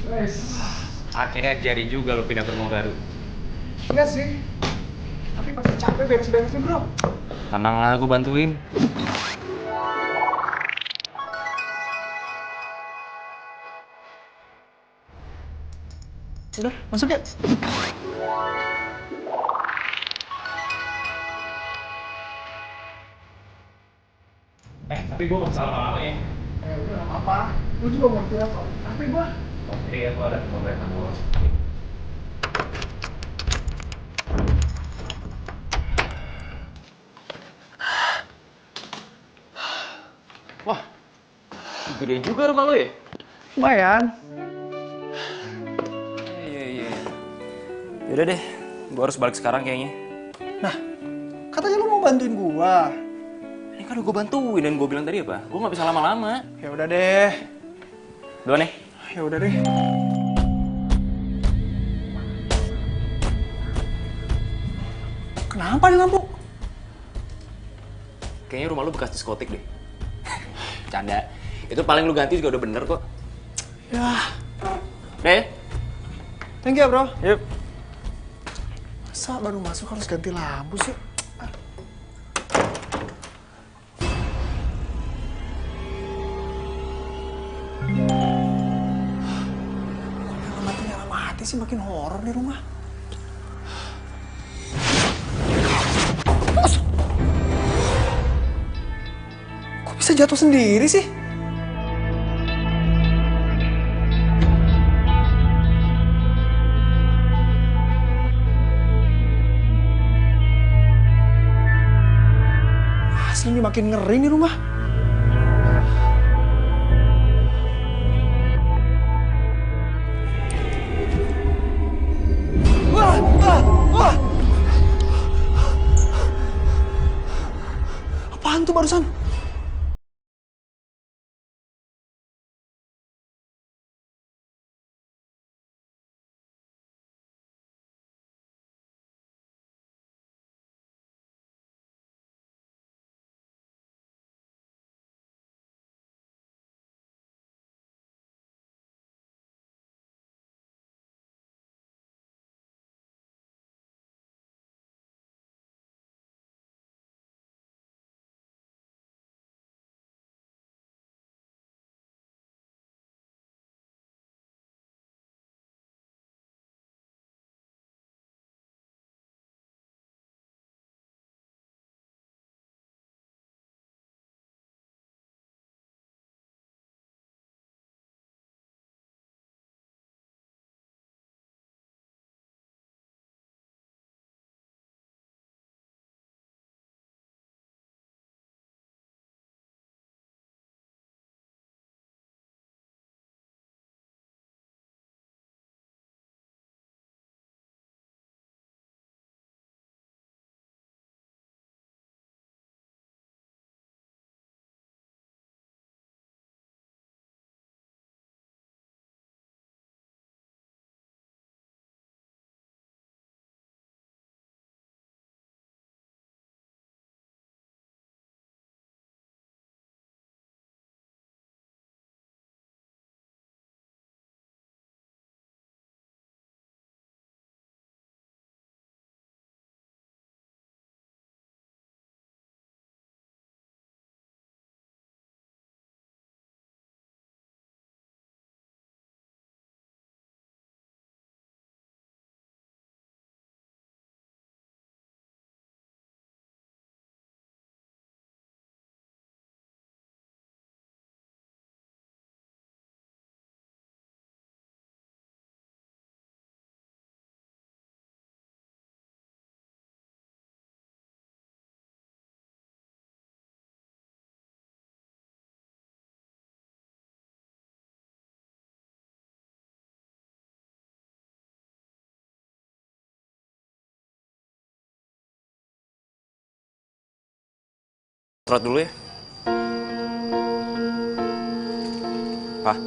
Wes. Akhirnya jadi juga lo pindah ke rumah baru. Enggak sih. Tapi masih capek beres-beresin, bro. Tenang lah, aku bantuin. Udah, masuk ya. Tapi gue gak salah lama ya. Udah gak apa-apa. Lu juga mau pulang kok. Tapi gua. Oke, aku ada pembayaran dulu. Wah, gede juga rumah lo ya? Lumayan. Iya. Yaudah deh, gue harus balik sekarang kayaknya. Nah, katanya lu mau bantuin gua. Ini kan udah gue bantuin dan gue bilang tadi apa? Gue gak bisa lama-lama. Ya udah deh. Dua nih. Ya udah deh. Kenapa nih lampu? Kayaknya rumah lu bekas diskotik deh. Canda. Itu paling lu ganti juga udah bener kok. Ya, Deh. thank you ya, bro. Yuk. Masa baru masuk harus ganti lampu sih? Nyala mati sih, makin horor di rumah. Kok bisa jatuh sendiri sih? Asli ini makin ngeri nih rumah. Wah, wah, wah. Apaan tuh barusan? Surat dulu ya. Pak.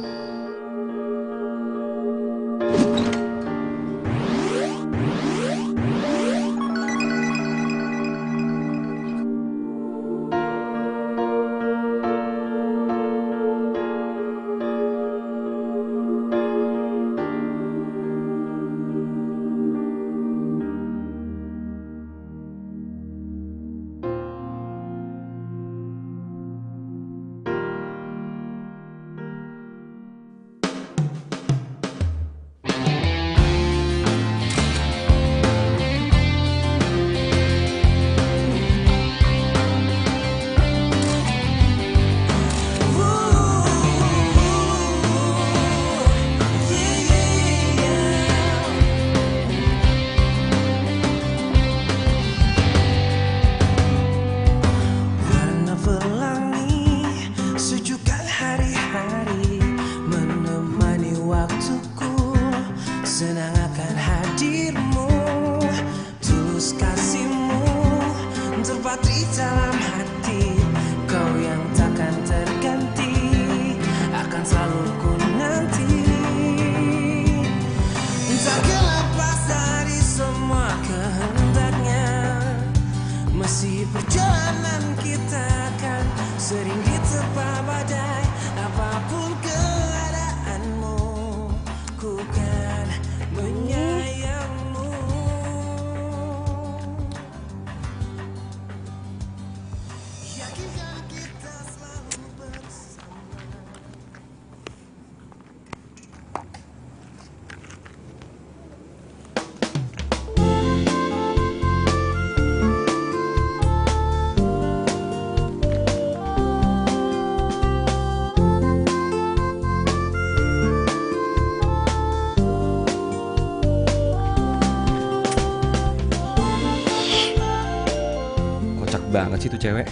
banget sih tuh cewek.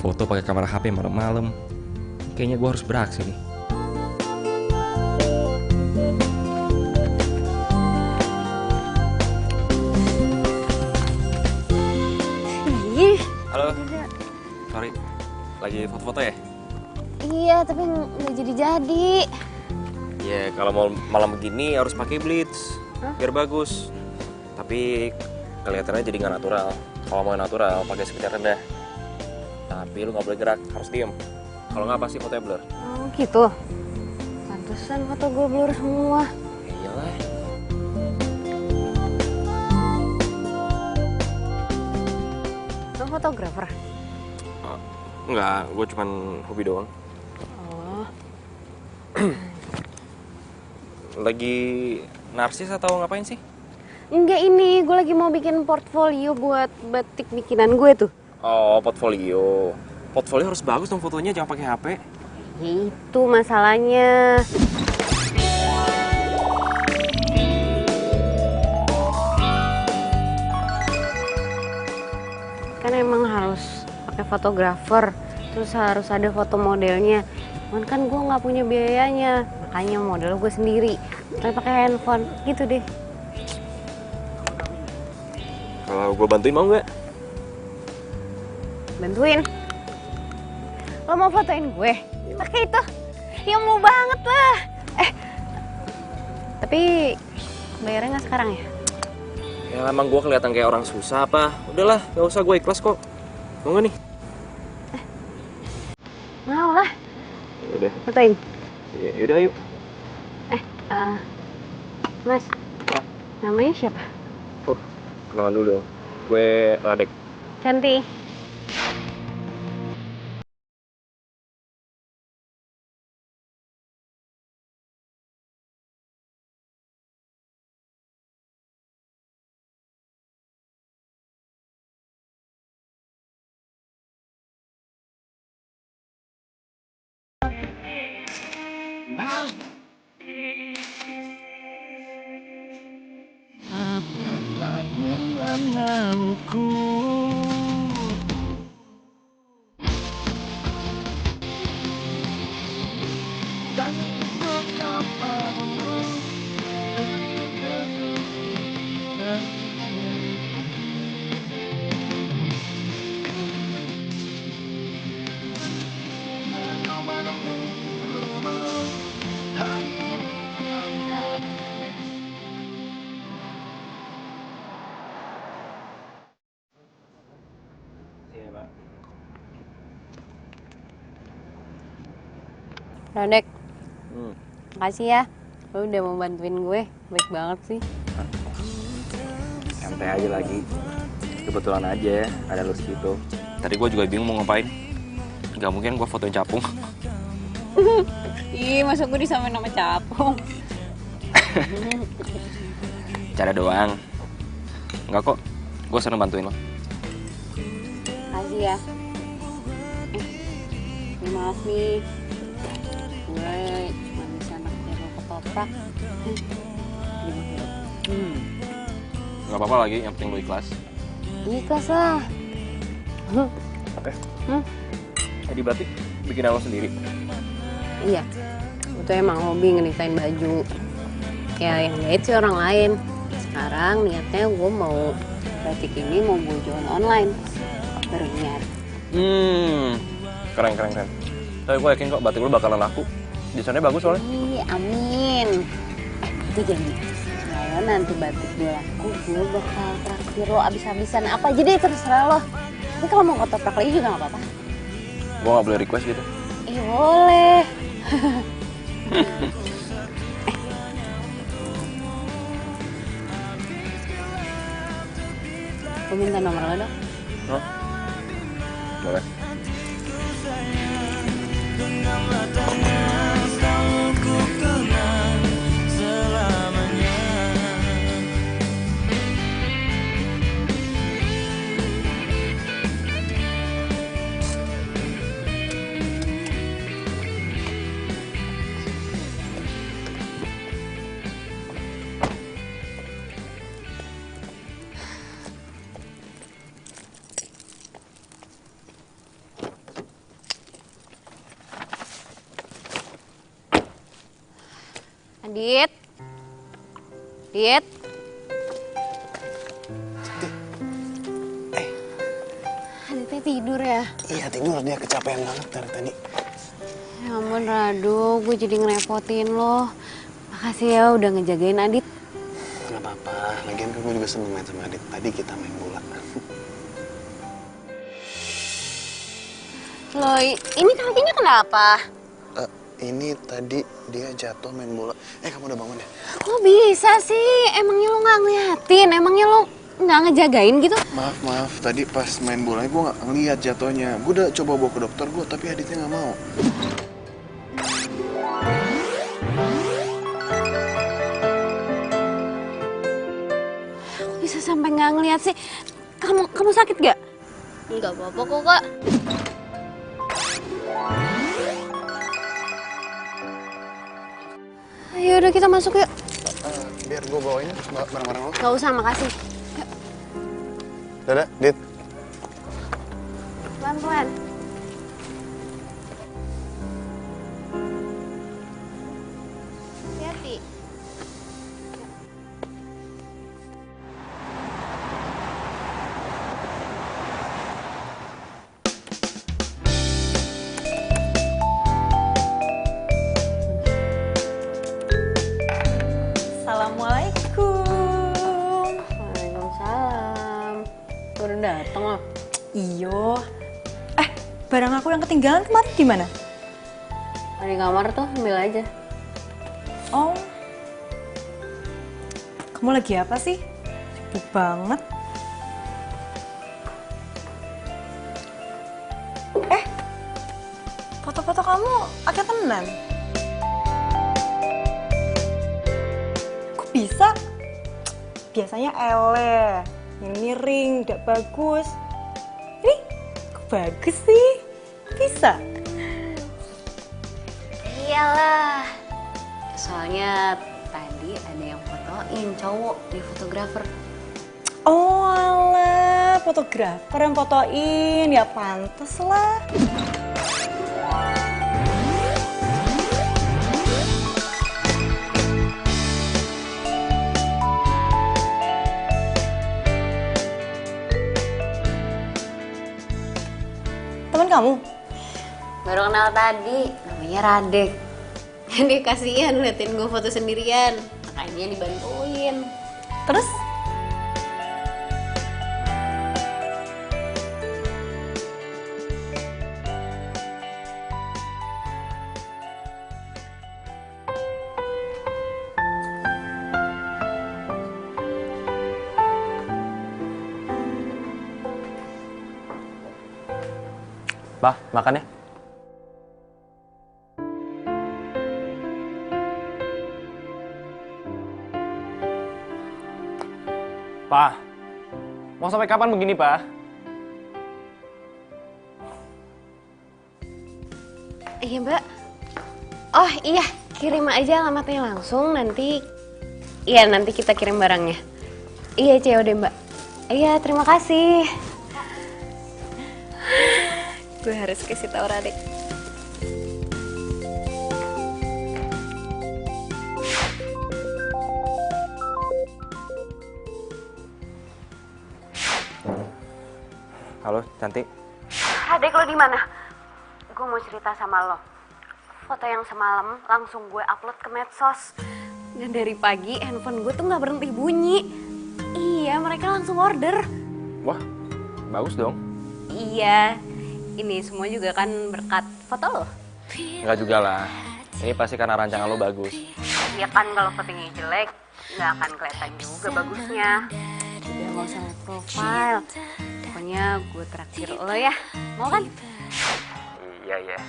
Foto pakai kamera HP malam-malam. Kayaknya gue harus beraksi nih. Ih, Halo. Sorry. Lagi foto-foto ya? iya tapi nggak jadi-jadi. Ya kalau mau malam begini harus pakai blitz. Biar bagus. Tapi kelihatannya jadi nggak natural. Kalau mau natural pakai speed rendah. Tapi lu nggak boleh gerak, harus diem. Kalau nggak pasti fotonya blur. Oh gitu. Pantesan foto gue blur semua. Ya iyalah. Lo fotografer? Enggak, gue cuman hobi doang. Oh. Lagi narsis atau ngapain sih? Enggak, ini gue lagi mau bikin portfolio buat batik bikinan gue tuh. Oh, portfolio. Portfolio harus bagus dong fotonya, jangan pakai HP. Ya itu masalahnya. Kan emang harus pakai fotografer, terus harus ada foto modelnya. Cuman kan gue nggak punya biayanya, makanya model gue sendiri. Tapi pakai handphone, gitu deh. Kalau gue bantuin mau nggak? Bantuin. Lo mau fotoin gue? Pakai itu. Ya mau banget lah. Tapi bayarnya nggak sekarang ya? Ya emang gue kelihatan kayak orang susah apa? Udahlah, gak usah, gue ikhlas kok. Mau nggak nih? Mau lah. Udah. Fotoin. Yaudah yuk. Mas, namanya siapa? Oh, kenalan dulu dong. Gue Radek. Cantik. Radek, makasih ya. Lo udah mau bantuin gue, baik banget sih. Santai aja lagi. Kebetulan aja ada lu segitu. Tadi gue juga bingung mau ngapain. Gak mungkin gue fotoin capung. Ih, masa gue disamain nama capung? Cara doang. Enggak kok, gue seneng bantuin lo. Makasih ya. Maaf nih, gue cuma bisa naksir lo ketoprak. Gak apa-apa lagi, yang penting lo ikhlas. Ikhlas lah. Jadi batik bikin lo sendiri. Iya, gue tuh emang hobi ngedesain baju. Ya yang jahit sih orang lain. Sekarang niatnya gue mau batik ini mau gue jual online. Baru niat. Keren. Tapi gue yakin kok batik lo bakalan laku. Desainnya bagus soalnya. Amin. Itu jadi. Kalau nanti batik gue laku, gue bakal traktir lo abis-abisan apa aja deh, terserah lo. Tapi kalau mau ketoprak lagi juga gak apa-apa. Gue gak boleh request gitu. Boleh. Gue minta nomor lo dong. Hah? Boleh. Adit. Adit. Aditnya tidur ya? Iya tidur, dia kecapean banget dari tadi. Ya ampun Rado, gue jadi ngerepotin lo. Makasih ya udah ngejagain Adit. Gak apa-apa, lagian kan gue juga seneng main sama Adit. Tadi kita main bola. Lo, ini kakinya kenapa? Ini tadi dia jatuh main bola. Kamu udah bangun ya? Kok bisa sih? Emangnya lo gak ngeliatin? Emangnya lo gak ngejagain gitu? Maaf. Tadi pas main bola gue gak ngeliat jatuhnya. Gue udah coba bawa ke dokter gue, tapi Aditnya gak mau. Kok bisa sampai gak ngeliat sih? Kamu sakit gak? Enggak apa-apa kok, Kak. Ayo udah kita masuk yuk. Biar gue bawain barang-barang lo. Gak usah, makasih. Yuk. Dadah, Dit. Pelan-pelan. Hati-hati. Assalamualaikum. Waalaikumsalam. Udah dateng loh. Iyo. Barang aku yang ketinggalan kemarin di mana? Di kamar tuh, ambil aja. Oh. Kamu lagi apa sih? Sibuk banget. Foto-foto kamu agak tenan. Kok bisa? Biasanya ele, yang miring, gak bagus. Ini kok bagus sih? Bisa? Iyalah. Soalnya tadi ada yang fotoin cowok di fotografer. Oh alah, fotografer yang fotoin, ya pantes lah. Teman kamu? Baru kenal tadi, namanya Radek. Dia kasihan liatin gue foto sendirian, makanya dibantuin. Terus? Bah, makan ya? Pak, mau sampai kapan begini, Pak? Iya, Mbak. Oh iya, kirim aja alamatnya langsung, nanti kita kirim barangnya. Iya, COD, Mbak. Iya, terima kasih. Gue harus kasih tahu Radek. Halo, cantik. Radek, lo di mana? Gue mau cerita sama lo. Foto yang semalam langsung gue upload ke medsos. Dan dari pagi handphone gue tuh nggak berhenti bunyi. Iya, mereka langsung order. Wah, bagus dong. Iya, ini semua juga kan berkat foto lo. Enggak juga lah. Ini pasti karena rancangan lo bagus. Iya kan, kalau fotonya jelek, nggak akan kelihatan juga bagusnya. Udah nggak usah liat profile. Pokoknya gue traktir lo ya, mau kan? Iya, iya.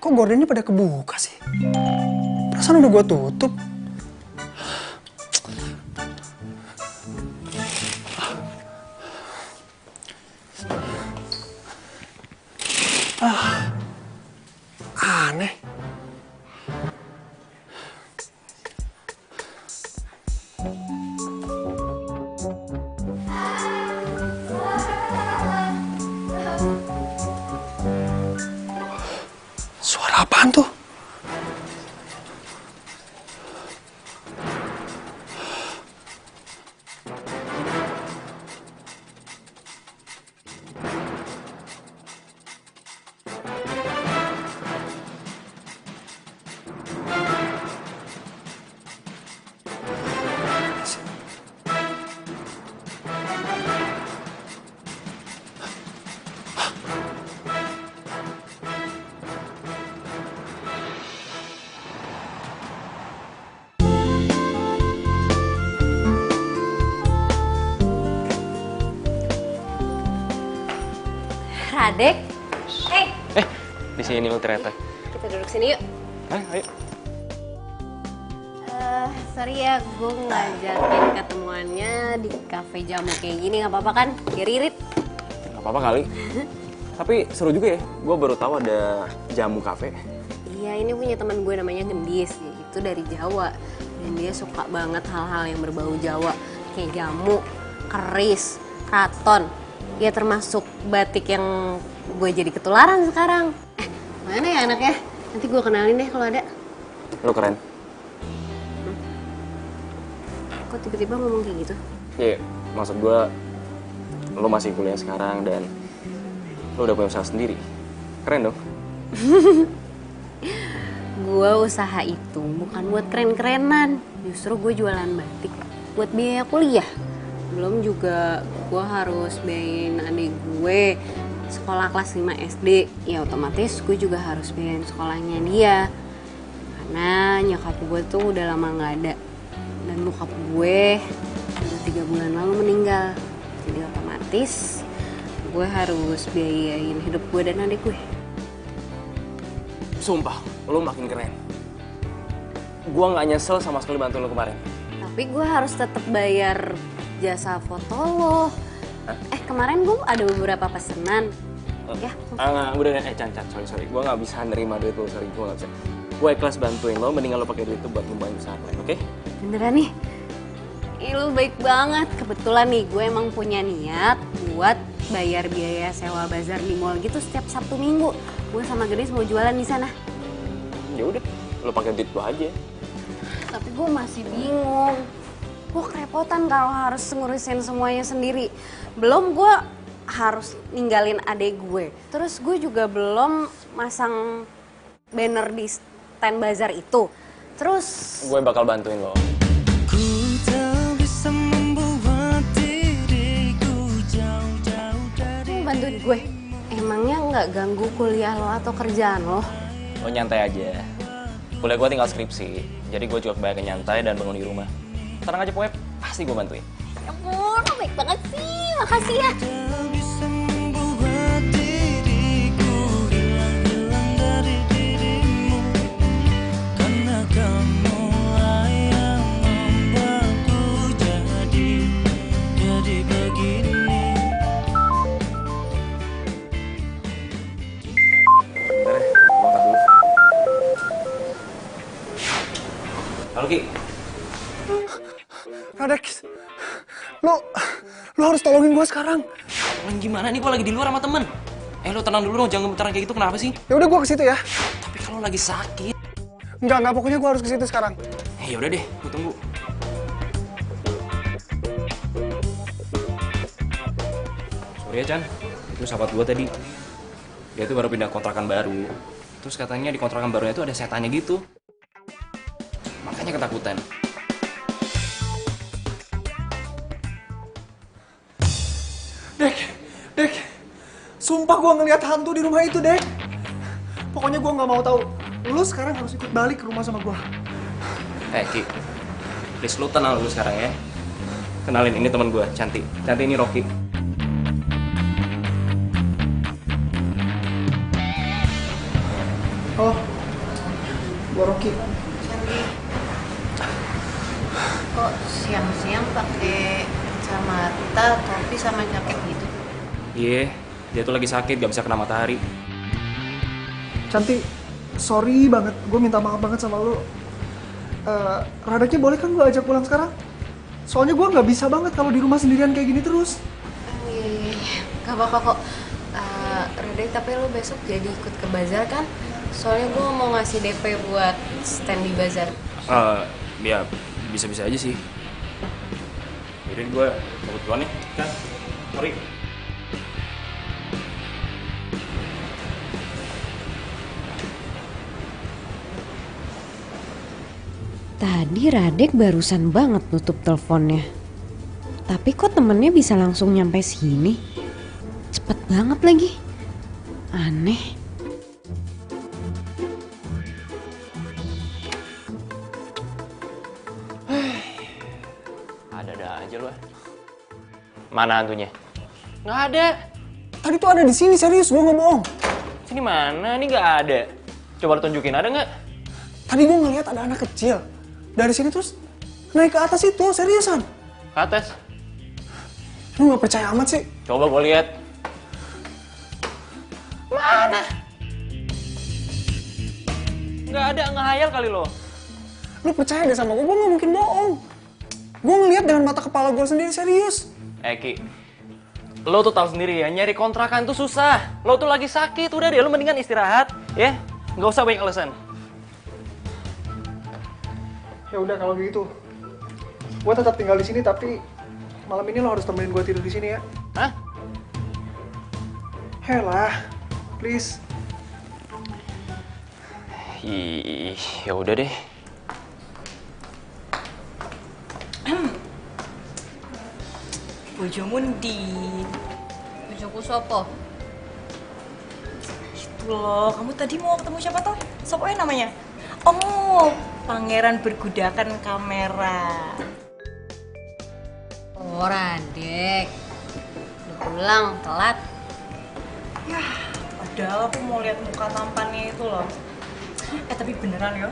Kok gordennya pada kebuka sih? Perasaan udah gua tutup. Aneh. Suara apaan tuh? Radek, Di sini lo ternyata. kita duduk sini yuk. Ayo. Sorry ya, gue ngajakin ketemuannya di kafe jamu kayak gini, nggak apa-apa kan? Biar irit. Gak apa-apa kali. Tapi seru juga ya, gue baru tahu ada jamu kafe. Iya, ini punya teman gue namanya Gendis, itu dari Jawa. Dan dia suka banget hal-hal yang berbau Jawa, kayak jamu, keris, kraton. Ya termasuk batik yang gue jadi ketularan sekarang. Mana ya anaknya? Nanti gue kenalin deh kalau ada. Lo keren. Kok tiba-tiba ngomong kayak gitu? Iya, maksud gue lo masih kuliah sekarang dan lo udah punya usaha sendiri. Keren dong. Gue usaha itu bukan buat keren-kerenan. Justru gue jualan batik buat biaya kuliah. Belum juga gue harus biayain adik gue sekolah kelas 5 SD. Ya otomatis gue juga harus biayain sekolahnya dia. Karena nyokap gue tuh udah lama gak ada. Dan bokap gue udah 3 bulan lalu meninggal. Jadi otomatis gue harus biayain hidup gue dan adik gue. Sumpah, lo makin keren. Gue gak nyesel sama sekali bantu lo kemarin. Tapi gue harus tetap bayar jasa foto lo. Kemarin gue ada beberapa pesanan. Ya. Enggak, udah Chan, sorry. Gue gak bisa nerima duit lo, sorry. Gue gak bisa. Gue ikhlas bantuin lo, mendingan lo pakai duit itu buat ngembangin usaha lain, oke? Beneran nih? Ih, lu baik banget. Kebetulan nih gue emang punya niat buat bayar biaya sewa bazar di mall gitu setiap Sabtu Minggu. Gue sama Gedis mau jualan di sana. Ya udah, lo pakai duit lo aja. Tapi gue masih bingung. Gue kerepotan kalau harus ngurusin semuanya sendiri. Belum gue harus ninggalin adek gue. Terus gue juga belum masang banner di stand bazar itu. Terus Gue bakal bantuin lo. lu bantuin gue. Emangnya nggak ganggu kuliah lo atau kerjaan lo? Lo nyantai aja. Kuliah gue tinggal skripsi, jadi gue juga kebanyakan nyantai dan bangun di rumah. Tenang aja pokoknya, pasti gue bantuin. Ya ampun, lo baik banget sih. Makasih ya. Bentar ya, gue angkat dulu. Halo Ki. Radek, lo harus tolongin gue sekarang. Tolong gimana nih, gue lagi di luar sama temen. Lo tenang dulu dong, jangan gemetaran kayak gitu, kenapa sih? Ya udah gue ke situ ya. Tapi kalau lagi sakit. Enggak, pokoknya gue harus ke situ sekarang. Ya udah deh, gue tunggu. Sorry ya Chan, itu sahabat gue tadi. Dia tuh baru pindah kontrakan baru. Terus katanya di kontrakan barunya tuh ada setannya gitu. Makanya ketakutan. Dek, sumpah gue ngeliat hantu di rumah itu, Dek. Pokoknya gue nggak mau tahu. Lu sekarang harus ikut balik ke rumah sama gue. Ki, please lu tenang dulu sekarang ya. Kenalin, ini teman gue, Cantik. Cantik ini Rocky. Oh, gue Rocky. Kok siang-siang pakai kacamata, topi sama jaket gitu? Iya, dia tuh lagi sakit, gak bisa kena matahari. Cantik, sorry banget. Gue minta maaf banget sama lo. Radeknya boleh kan gue ajak pulang sekarang? Soalnya gue nggak bisa banget kalau di rumah sendirian kayak gini terus. Gak apa-apa kok. Radek, tapi lo besok jadi ikut ke bazar kan? Soalnya gue mau ngasih DP buat stand di bazar. Ya bisa-bisa aja sih. Yaudah gue cabut duluan nih, kan? Sorry. Tadi Radek barusan banget nutup teleponnya. Tapi kok temennya bisa langsung nyampe sini? Cepet banget lagi. Aneh. Ada aja lu. Mana hantunya? Nggak ada. Tadi tuh ada di sini, serius, gue nggak bohong. Sini mana? Ini nggak ada. Coba lu tunjukin, ada nggak? Tadi gue ngeliat ada anak kecil. Dari sini terus naik ke atas itu, seriusan. Ke atas. Lu nggak percaya amat sih? Coba gue lihat. Mana? Nggak ada, ngehayal kali lo. Lu percaya deh sama gue nggak mungkin bohong. Gue ngeliat dengan mata kepala gue sendiri, serius. Ki, lo tuh tahu sendiri ya, nyari kontrakan tuh susah. Lo tuh lagi sakit, udah deh, lo mendingan istirahat, ya. Nggak usah banyak alasan. Ya udah kalau gitu, gue tetap tinggal di sini tapi malam ini lo harus temenin gue tidur di sini ya. Hah? Helah, please. Ih, ya udah deh. Bojomu ndi? Bojoku sopo? Itu loh, kamu tadi mau ketemu siapa toh? Sopo namanya? Oh, pangeran bergudakan kamera. Oh, Radek. Udah pulang, telat. Ya, padahal aku mau lihat muka tampannya itu loh. Tapi beneran ya,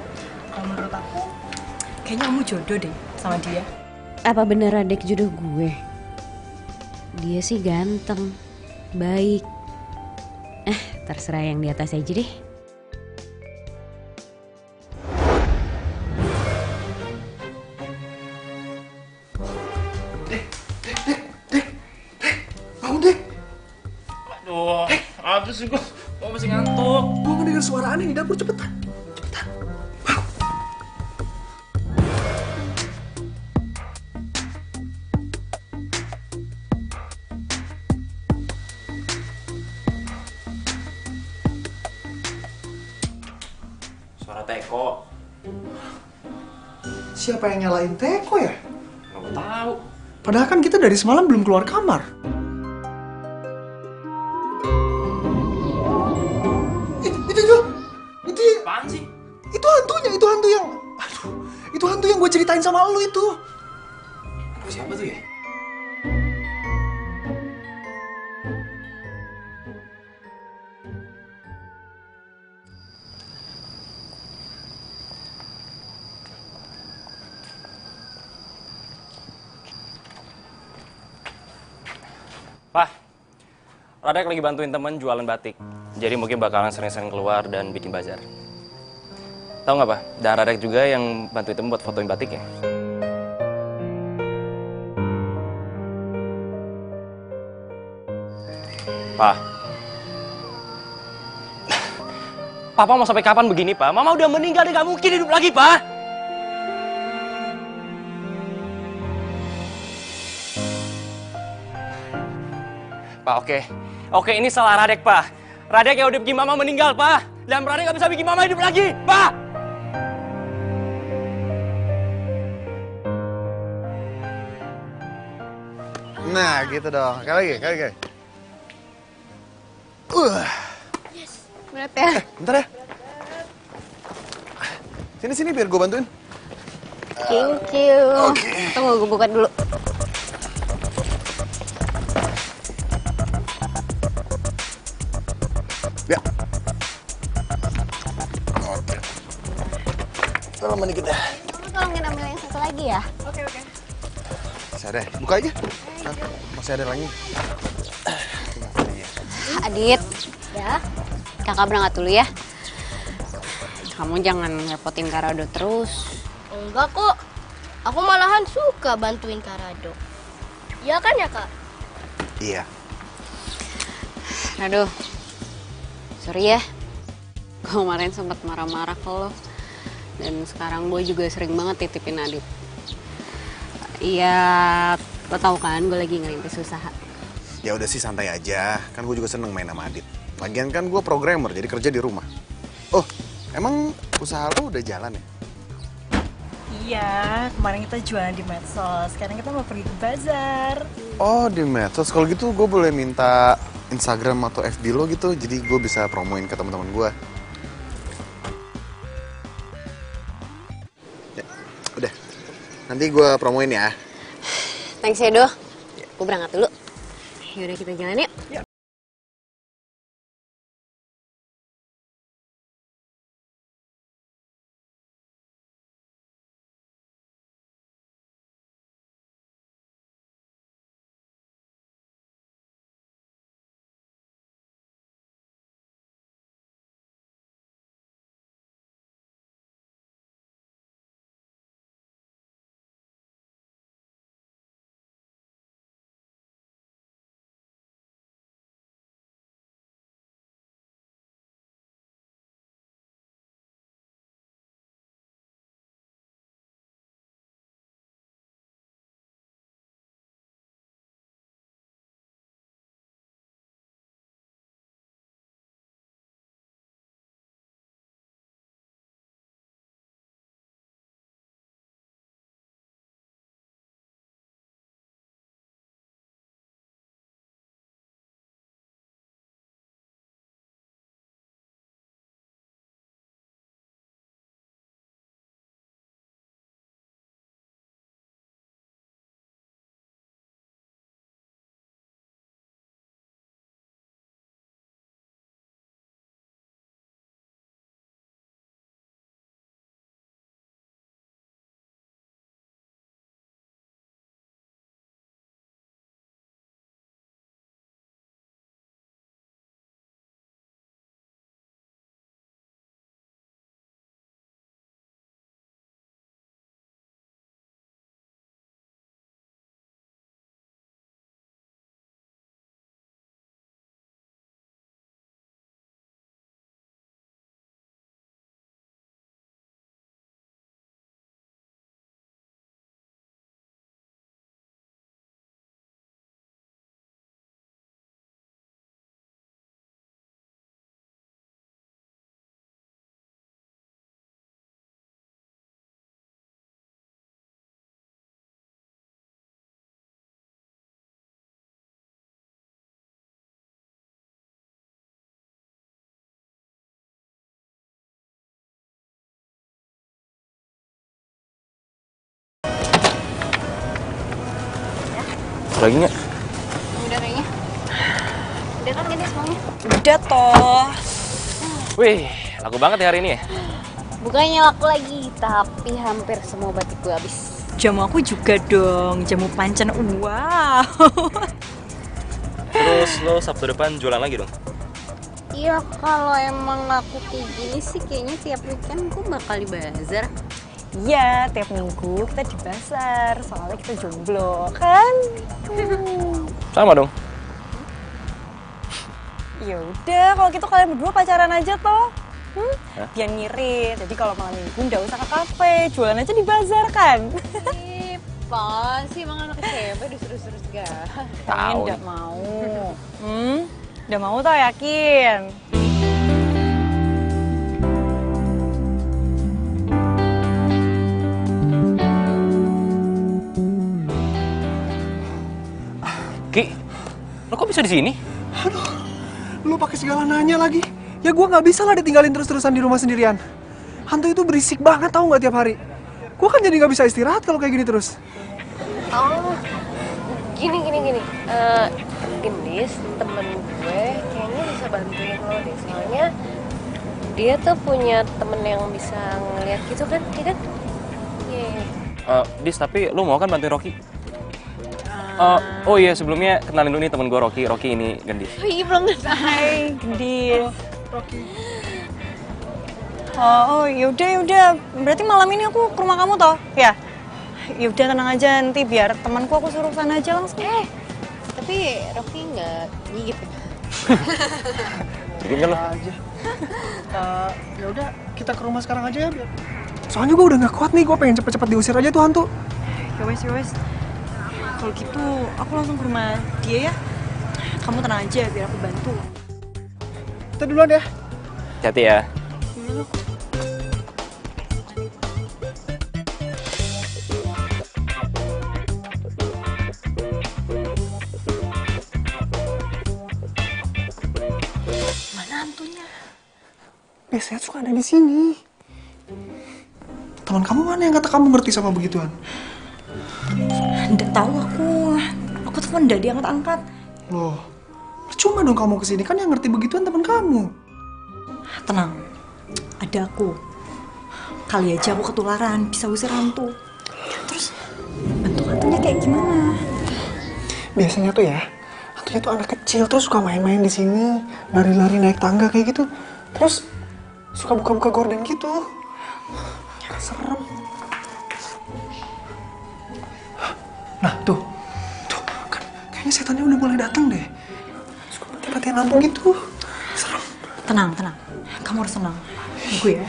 kalau menurut aku kayaknya kamu jodoh deh sama dia. Apa bener Radek jodoh gue? Dia sih ganteng, baik. Terserah yang di atas aja deh. Bangun deh, Aduh, apa sih gue masih ngantuk. gue ngedenger suara aneh di dapur, cepetan. Suara Teko. Siapa yang nyalain Teko ya? Nggak tahu. Padahal kan kita dari semalam belum keluar kamar. Itu Apaan sih? itu hantu yang, aduh, itu hantu yang gue ceritain sama lu itu. Siapa tuh ya? Pak, Radek lagi bantuin temen jualan batik. Jadi mungkin bakalan sering-sering keluar dan bikin bazar. Tahu nggak, Pak? Dan Radek juga yang bantuin temen buat fotoin batiknya. Pak. Papa mau sampai kapan begini, Pak? Mama udah meninggal, dia nggak mungkin hidup lagi, Pak. Pak, oke, ini salah Radek, Pak. Radek yang udah bikin Mama meninggal, Pak. Dan Radek nggak bisa bikin Mama hidup lagi, Pak. Nah, gitu dong. Kali lagi. Berat ya? Bentar ya. Sini biar gue bantuin. Thank you. Tunggu, gue buka dulu. Ya. Oke. Tolong dikit deh. Kamu tolongin ambil yang satu lagi ya? Oke. Bisa deh, buka aja. Masih ada lagi. Adit, ya. Kakak berangkat dulu ya. kamu jangan ngerepotin Karado terus. Enggak kok. Aku malahan suka bantuin Karado. Iya kan ya, Kak? Iya. Aduh, sorry ya. Gue kemarin sempat marah-marah ke lo. Dan sekarang gue juga sering banget titipin Adit. Iya, lo tau kan gue lagi ngerintis usaha. Ya udah sih santai aja, kan gue juga seneng main sama Adit. Lagian kan gue programmer, jadi kerja di rumah. Oh, emang usaha lo udah jalan ya? Iya, kemarin kita jualan di medsos. Sekarang kita mau pergi ke bazar. Oh, di medsos. Kalau gitu gue boleh minta Instagram atau FB lo gitu, jadi gue bisa promoin ke teman-teman gue. Ya, udah. Nanti gue promoin ya. Thanks ya, Do. Gue berangkat dulu. Yaudah kita jalan yuk. Lagi nggak? Udah kayaknya. Udah kan gini semuanya? Udah toh. Wih, laku banget ya hari ini ya? Bukannya laku lagi, tapi hampir semua batik gue habis. Jamu aku juga dong, jamu pancan. Wow. Terus lo Sabtu depan jualan lagi dong? Iya, kalau emang laku kayak gini sih kayaknya tiap weekend gue bakal di bazar. Iya, tiap minggu kita di pasar, soalnya kita jomblo, kan? Sama dong. Ya udah, kalau gitu kalian berdua pacaran aja toh. Hah? Biar ngirit. Jadi kalau malam minggu nggak usah ke kafe, jualan aja di bazar kan? Ih, pas sih emang anak SMP disuruh-suruh segala. Kalian Tahu nggak nih. mau. Udah mau tau yakin? Ki, lo kok bisa di sini? Lu pakai segala nanya lagi. Ya gue nggak bisa lah ditinggalin terus-terusan di rumah sendirian. Hantu itu berisik banget tau nggak tiap hari. Gue kan jadi nggak bisa istirahat kalau kayak gini terus. Oh, gini. Gendis, temen gue kayaknya bisa bantuin lo deh. Soalnya dia tuh punya temen yang bisa ngeliat gitu kan, iya kan? Iya. Dis, tapi lo mau kan bantuin Rocky? Oh iya, sebelumnya kenalin dulu nih temen gue Rocky. Rocky ini Gendis. Oh iya, belum kenal. Hai, Gendis. Rocky. Oh, yaudah, yaudah. Berarti malam ini aku ke rumah kamu toh? Ya? Yaudah, tenang aja. Nanti biar temanku aku suruh sana aja langsung. Tapi Rocky nggak gigit ya? Bikin kan lo? Aja. Ya udah, kita ke rumah sekarang aja ya biar. Soalnya gue udah nggak kuat nih, gue pengen cepet-cepet diusir aja tuh hantu. Ya wes, ya wes. Kalau gitu, aku langsung ke rumah dia ya. Kamu tenang aja, biar aku bantu. Kita duluan ya. Hati ya. Mana hantunya? Biasanya suka ada di sini. Teman kamu mana yang kata kamu ngerti sama begituan? Nggak tahu aku. Aku telepon nggak diangkat-angkat. Loh, percuma dong kamu kesini, kan yang ngerti begituan teman kamu. Tenang, ada aku. Kali aja aku ketularan, bisa usir hantu. Terus, bentuk hantunya kayak gimana? Biasanya tuh ya, hantunya tuh anak kecil terus suka main-main di sini, lari-lari naik tangga kayak gitu. Terus suka buka-buka gorden gitu. Serem. Nah, tuh kan kayaknya setannya udah mulai datang deh. Suka mati-matian lampu gitu. Serem. Tenang, tenang. Kamu harus tenang. Gue ya.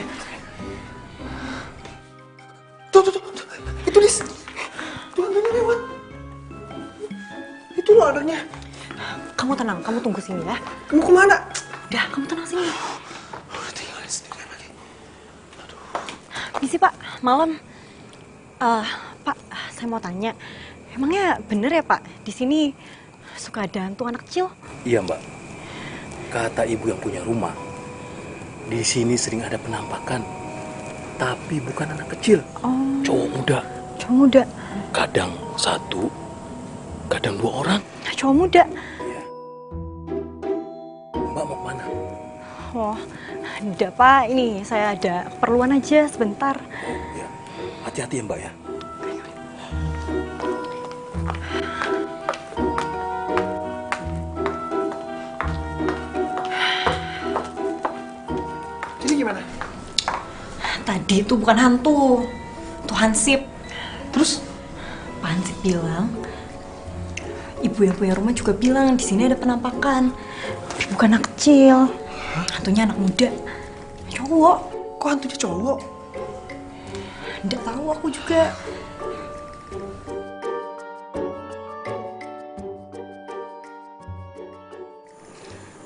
Tuh. Itu Dis. Tuh hantunya lewat. Itu loh adanya. Kamu tenang, kamu tunggu sini ya. Mau kemana? Udah, kamu tenang sini. Lu udah tinggalin sendirian lagi. Misi Pak, malam. Pak, saya mau tanya. Emangnya bener ya Pak, di sini suka ada hantu anak kecil? Iya Mbak, kata ibu yang punya rumah, di sini sering ada penampakan, tapi bukan anak kecil, cowok muda. Cowok muda? Kadang satu, kadang 2 orang. Cowok muda? Mbak mau kemana? Oh, enggak Pak, ini saya ada keperluan aja sebentar. Ya, hati-hati ya Mbak ya. Jadi gimana? Tadi itu bukan hantu, itu hansip. Terus? Pak Hansip bilang, ibu yang punya rumah juga bilang di sini ada penampakan. Tapi bukan anak kecil, hantunya anak muda, cowok. Kok hantunya cowok? Nggak tahu aku juga.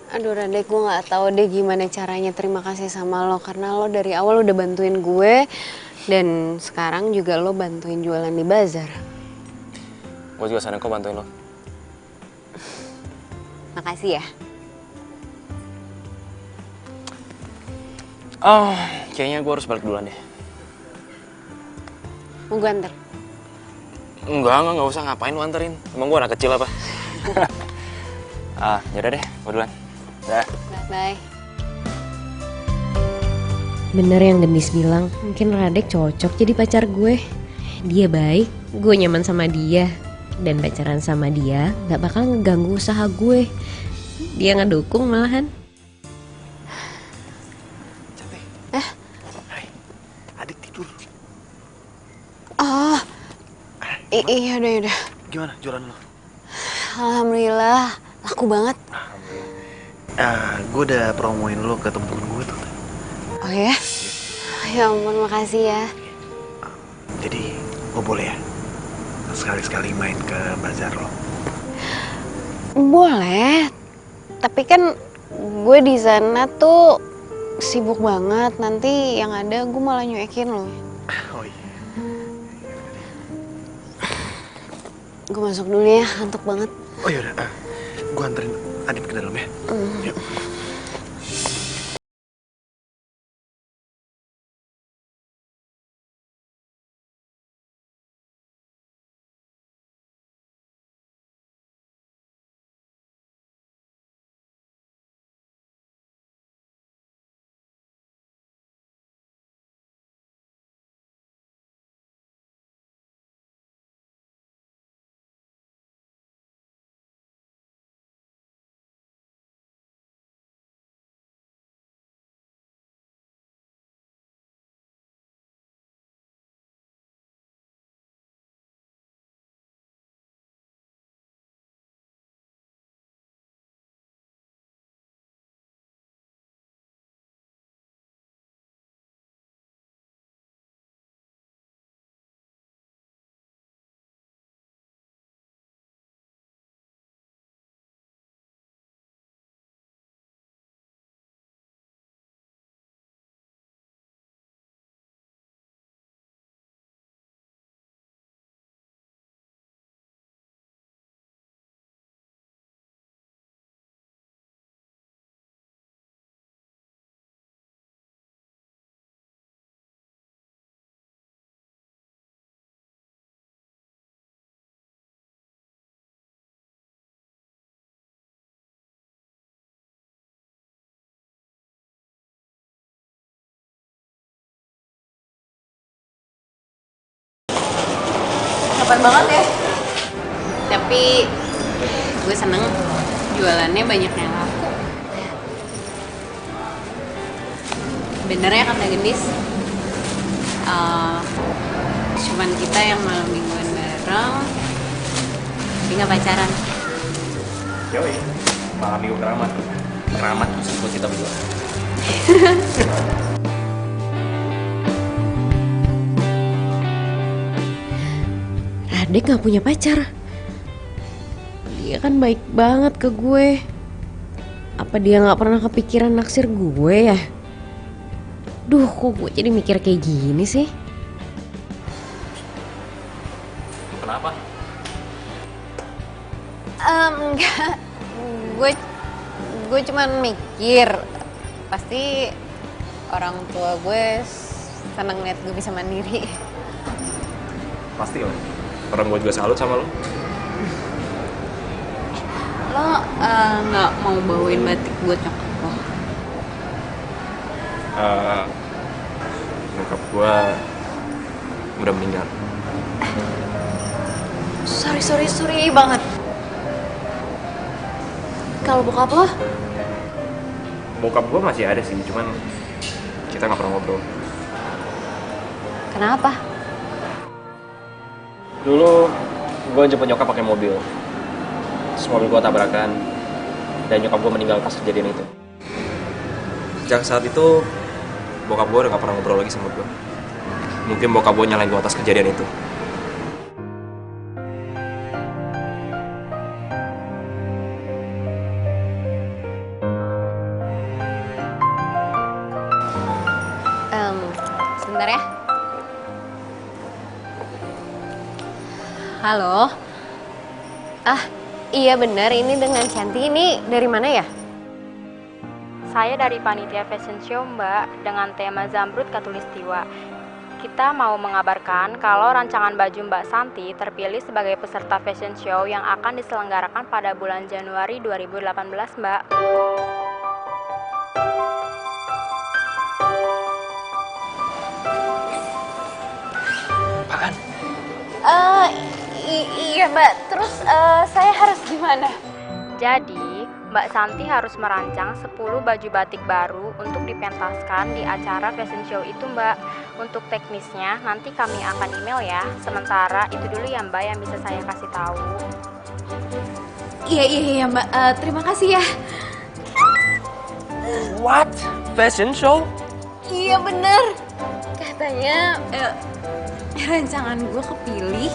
Aduh Radek, gue nggak tahu deh gimana caranya terima kasih sama lo karena lo dari awal udah bantuin gue dan sekarang juga lo bantuin jualan di bazar. Gue juga seneng kok bantuin lo. Makasih ya. Oh, kayaknya gue harus balik duluan deh. Mau gue anter? Enggak usah, ngapain lu anterin? Emang gue anak kecil apa? Yaudah deh, gue duluan. Dah. Bye. Bener yang Gendis bilang, mungkin Radek cocok jadi pacar gue. Dia baik, gue nyaman sama dia. Dan pacaran sama dia gak bakal ngeganggu usaha gue. Dia ngedukung malahan. Hai, adik tidur. Oh, iya udah. Gimana jualan lo? Alhamdulillah, laku banget. Gue udah promoin lo ke temen-temen gue tuh. Oh ya? Ya ampun, makasih ya. Jadi gue boleh ya sekali-sekali main ke bazar lo? Boleh, tapi kan gue di sana tuh sibuk banget. Nanti yang ada gue malah nyuekin lo. Oh iya. Gue masuk dulu ya, ngantuk banget. Oh yaudah, gue anterin Adit ke dalam ya. Yuk. Hebat banget ya. Tapi gue seneng jualannya banyak yang laku. Bener ya kata Gendis, cuman kita yang malam mingguan bareng, tapi nggak pacaran. Yoi, malam minggu keramat. Keramat khusus buat kita berdua. Radek gak punya pacar. Dia kan baik banget ke gue. Apa dia gak pernah kepikiran naksir gue ya? Duh, kok gue jadi mikir kayak gini sih? Kenapa? Enggak. Gue cuman mikir pasti orang tua gue seneng liat gue bisa mandiri. Pasti lah. Orang gue juga salut sama lo. Lo nggak mau bawain batik buat nyokap lo? Nyokap gue udah meninggal. Sorry banget. Kalau bokap lo? Bokap gue masih ada sih, cuman kita nggak pernah ngobrol. Kenapa? Dulu gue jemput nyokap pakai mobil. Terus mobil gue tabrakan dan nyokap gue meninggal pas kejadian itu. Sejak saat itu bokap gue udah gak pernah ngobrol lagi sama gue. Mungkin bokap gue nyalain gue atas kejadian itu. Sebentar ya. Halo. Iya benar, ini dengan Cantik. Ini dari mana ya? Saya dari panitia fashion show, Mbak, dengan tema Zamrud Katulistiwa. Kita mau mengabarkan kalau rancangan baju Mbak Santi terpilih sebagai peserta fashion show yang akan diselenggarakan pada bulan Januari 2018, Mbak. Apaan? Iya, Mbak. Terus saya harus gimana? Jadi, Mbak Santi harus merancang 10 baju batik baru untuk dipentaskan di acara fashion show itu, Mbak. Untuk teknisnya nanti kami akan email ya. Sementara itu dulu ya, Mbak, yang bisa saya kasih tahu. Iya Mbak. Terima kasih ya. What? Fashion show? Iya bener. Katanya rancangan gue kepilih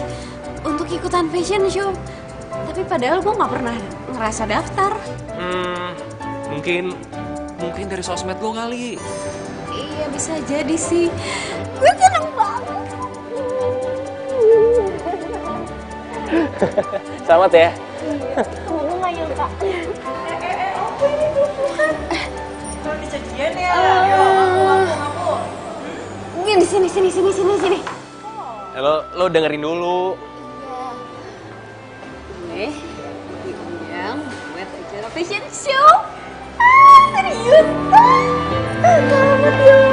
untuk ikutan fashion show. Tapi padahal gue nggak pernah ngerasa daftar. Mungkin dari sosmed lo kali. Iya bisa jadi sih. Gue seneng banget. Selamat ya. Kamu nggak nyangka. Aku ini bukan. Kalau dijadian ya. Ngaku. Ini di sini. Lo dengerin dulu. Iya. Diundang buat acara fashion show. Serius? Selamat ya.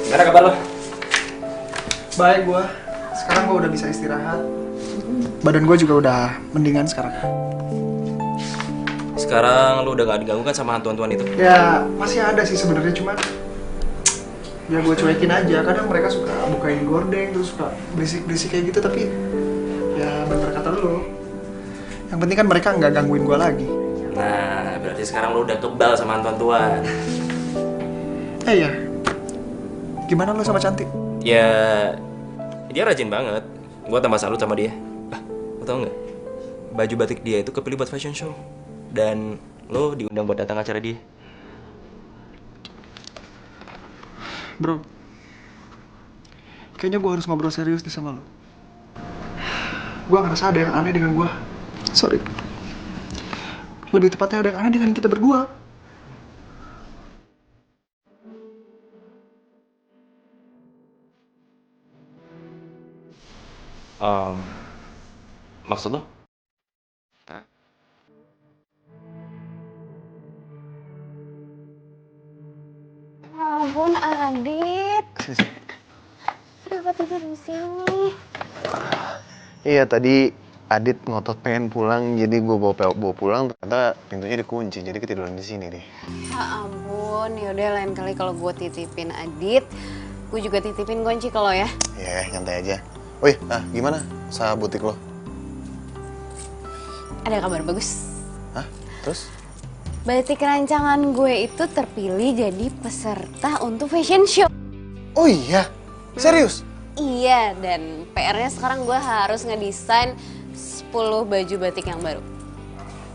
Gimana kabar lo? Baik gue. Sekarang gue udah bisa istirahat. Badan gue juga udah mendingan sekarang. Sekarang lo udah gak diganggu kan sama hantu-hantuan itu? Ya masih ada sih sebenarnya, cuman ya gue cuekin aja. Kadang mereka suka bukain gordeng terus suka berisik kayak gitu, tapi ya bener kata lo. Yang penting kan mereka nggak gangguin gue lagi. Nah, berarti sekarang lo udah kebal sama hantu-hantuan. Ya, gimana lo sama Cantik? Ya, dia rajin banget. Gue tambah salut sama dia. Lo tau nggak? Baju batik dia itu kepilih buat fashion show. Dan lo diundang buat datang acara dia. Bro, kayaknya gue harus ngobrol serius nih sama lo. Gue ngerasa ada yang aneh dengan gue. Sorry. Lebih tepatnya ada yang aneh dengan kita berdua. Maksud lo? ampun, Adit. Kenapa tidur di sini? Iya, tadi Adit ngotot pengen pulang, jadi gue bawa pulang, ternyata pintunya dikunci, jadi ketiduran di sini deh. Ya ampun, yaudah lain kali kalau gue titipin Adit, gue juga titipin kunci ke lo ya. Iya, nyantai aja. Wih, gimana usaha butik lo? Ada kabar bagus. Hah? Terus? Batik rancangan gue itu terpilih jadi peserta untuk fashion show. Oh iya? Serius? Iya, dan PR-nya sekarang gue harus ngedesain 10 baju batik yang baru.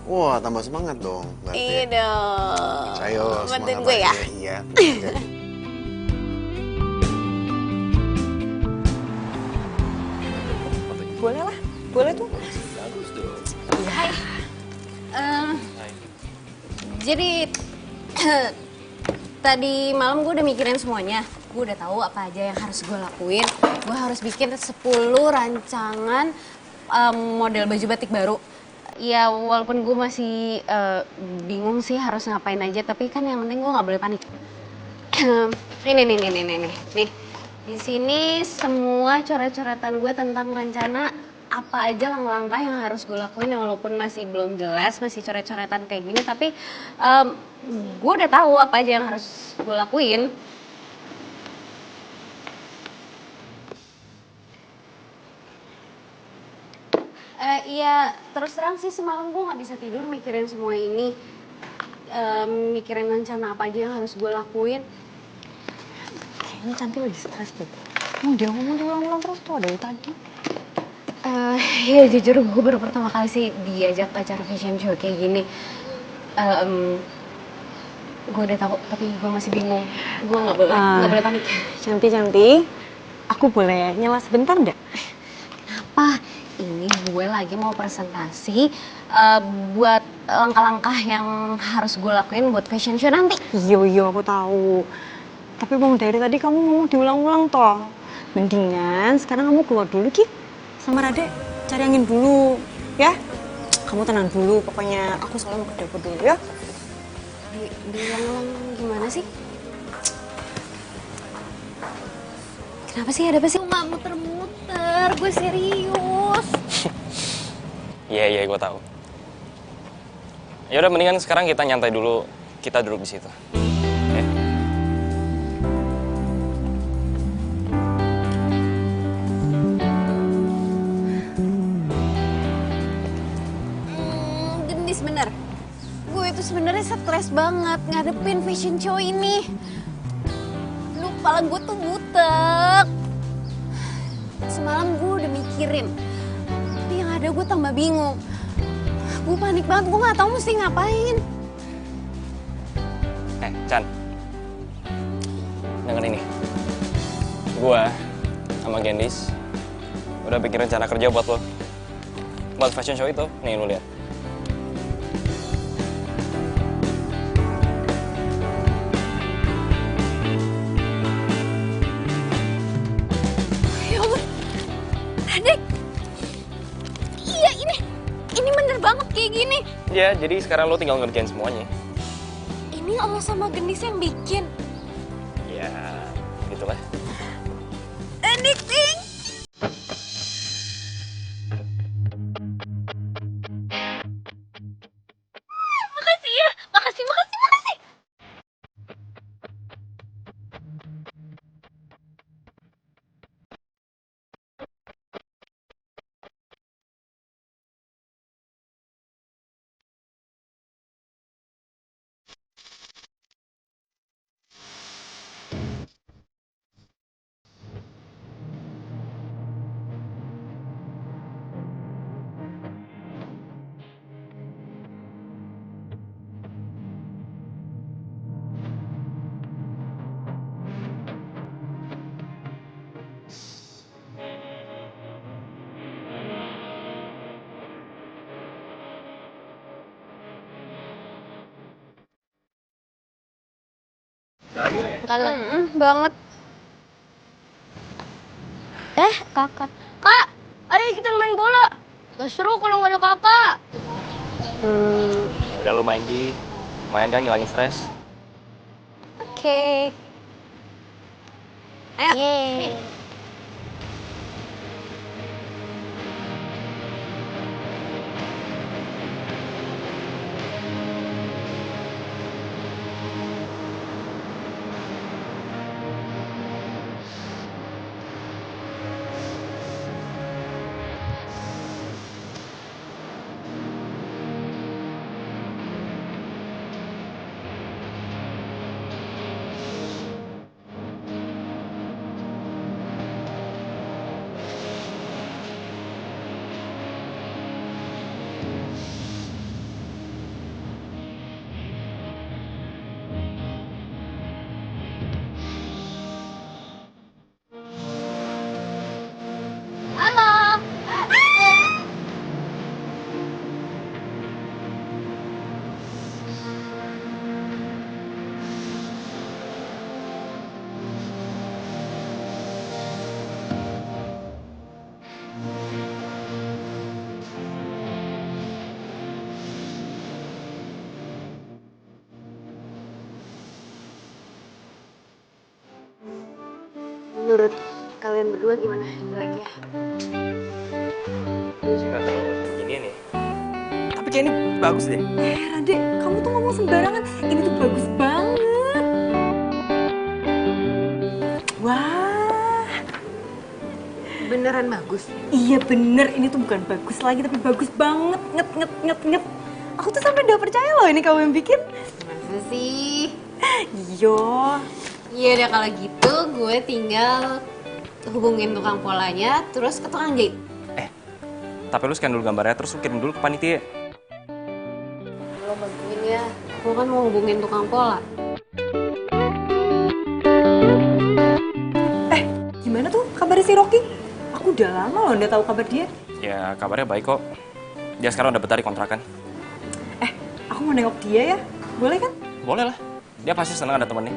Wah, tambah semangat dong. Iya dong. Ayo, bantuin semangat gue ya. aja. Iya. Boleh lah, boleh tuh. Bagus dong. Hai. Jadi tadi malam gue udah mikirin semuanya. Gue udah tahu apa aja yang harus gue lakuin. Gue harus bikin 10 rancangan model baju batik baru. Ya walaupun gue masih bingung sih harus ngapain aja, tapi kan yang penting gue nggak boleh panik. Nih. Di sini semua coret-coretan gue tentang rencana apa aja langkah-langkah yang harus gue lakuin, walaupun masih belum jelas, masih coret-coretan kayak gini, tapi gue udah tahu apa aja yang harus gue lakuin. Iya, terus terang sih semalam gue nggak bisa tidur mikirin semua ini, mikirin rencana apa aja yang harus gue lakuin. Kayaknya Cantik lagi stres deh. Dia ngomong diulang-ulang terus tuh dari tadi. Ya jujur gue baru pertama kali sih diajak acara fashion show kayak gini. Gue udah tahu tapi gue masih bingung. Gue nggak boleh panik. Cantik, aku boleh nyela sebentar nggak? Kenapa? Ini gue lagi mau presentasi buat langkah-langkah yang harus gue lakuin buat fashion show nanti. Iya aku tahu. Tapi bang dari tadi kamu ngomong diulang-ulang toh. Mendingan sekarang kamu keluar dulu Ki. Sama Rade cari angin dulu ya. Kamu tenang dulu, pokoknya aku soalnya mau ke dapur dulu ya. Diulang-ulang gimana sih? Kenapa sih, ada apa sih? Gue gak muter-muter, gue serius. Iya, gue tahu. Ya udah mendingan sekarang kita nyantai dulu, kita duduk di situ. Oke? Gendis bener. Gue itu sebenarnya stres banget ngadepin fashion show ini. Lu kepala gue tuh butek. Semalam gue udah mikirin, tapi yang ada gue tambah bingung. Gue panik banget, gue gak tahu mesti ngapain. Chan, denger ini. Gua sama Gendis udah bikin rencana kerja buat lo. Buat fashion show itu, nih lu lihat. Ya ampun, Radek. Iya ini bener banget kayak gini. Ya, jadi sekarang lo tinggal ngerjain semuanya. Ini Allah sama Gendis yang bikin. Ya, gitulah. Anything. Makasih ya, makasih. Banget. Kakak. Kak, ayo kita main bola. Gak seru kalau gak ada kakak. Udah lu main kan ngilangin stres. Oke. Ayo. Yeay. Halo. Menurut kalian berdua gimana jeleknya? Suka terlalu beginian ya. Tapi kayak ini bagus deh. Rade, kamu tuh ngomong sembarangan. Ini tuh bagus banget. Wah, Beneran bagus. iya bener. Ini tuh bukan bagus lagi, tapi bagus banget. Nget. Aku tuh sampai udah percaya loh ini kamu yang bikin. Masa sih? Iya. Iya udah kalau gitu gue tinggal hubungin tukang polanya terus ke tukang jahit. Tapi lu scan dulu gambarnya, terus lu kirim dulu ke panitia. Lo bantuin ya. Gue kan mau hubungin tukang pola. Gimana tuh kabar si Rocky? Aku udah lama loh nggak tahu kabar dia. Ya kabarnya baik kok. Dia sekarang udah betah di kontrakan. Aku mau nengok dia ya. Boleh kan? Boleh lah. Dia pasti senang ada temennya.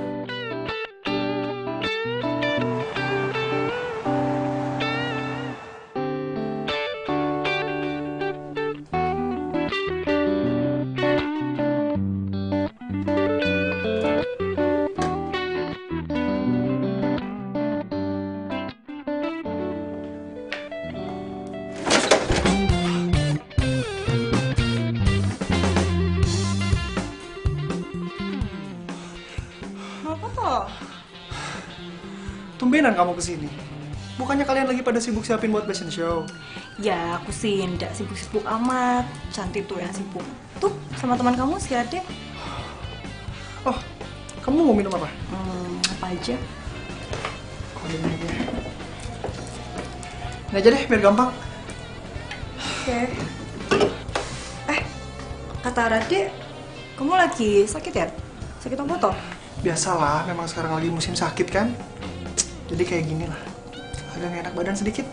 Apa toh? Tumbenan kamu kesini. Bukannya kalian lagi pada sibuk siapin buat fashion show? Ya aku sih nggak sibuk-sibuk amat. Cantik tuh yang sibuk. Tuh sama teman kamu si Ade. Oh, kamu mau minum apa? Apa aja? Ini aja. Ini aja deh, biar gampang. Oke. Kata Rade, kamu lagi sakit ya? Sakit apa toh? Biasalah, memang sekarang lagi musim sakit kan. Jadi kayak gini lah. Agak nggak enak badan sedikit.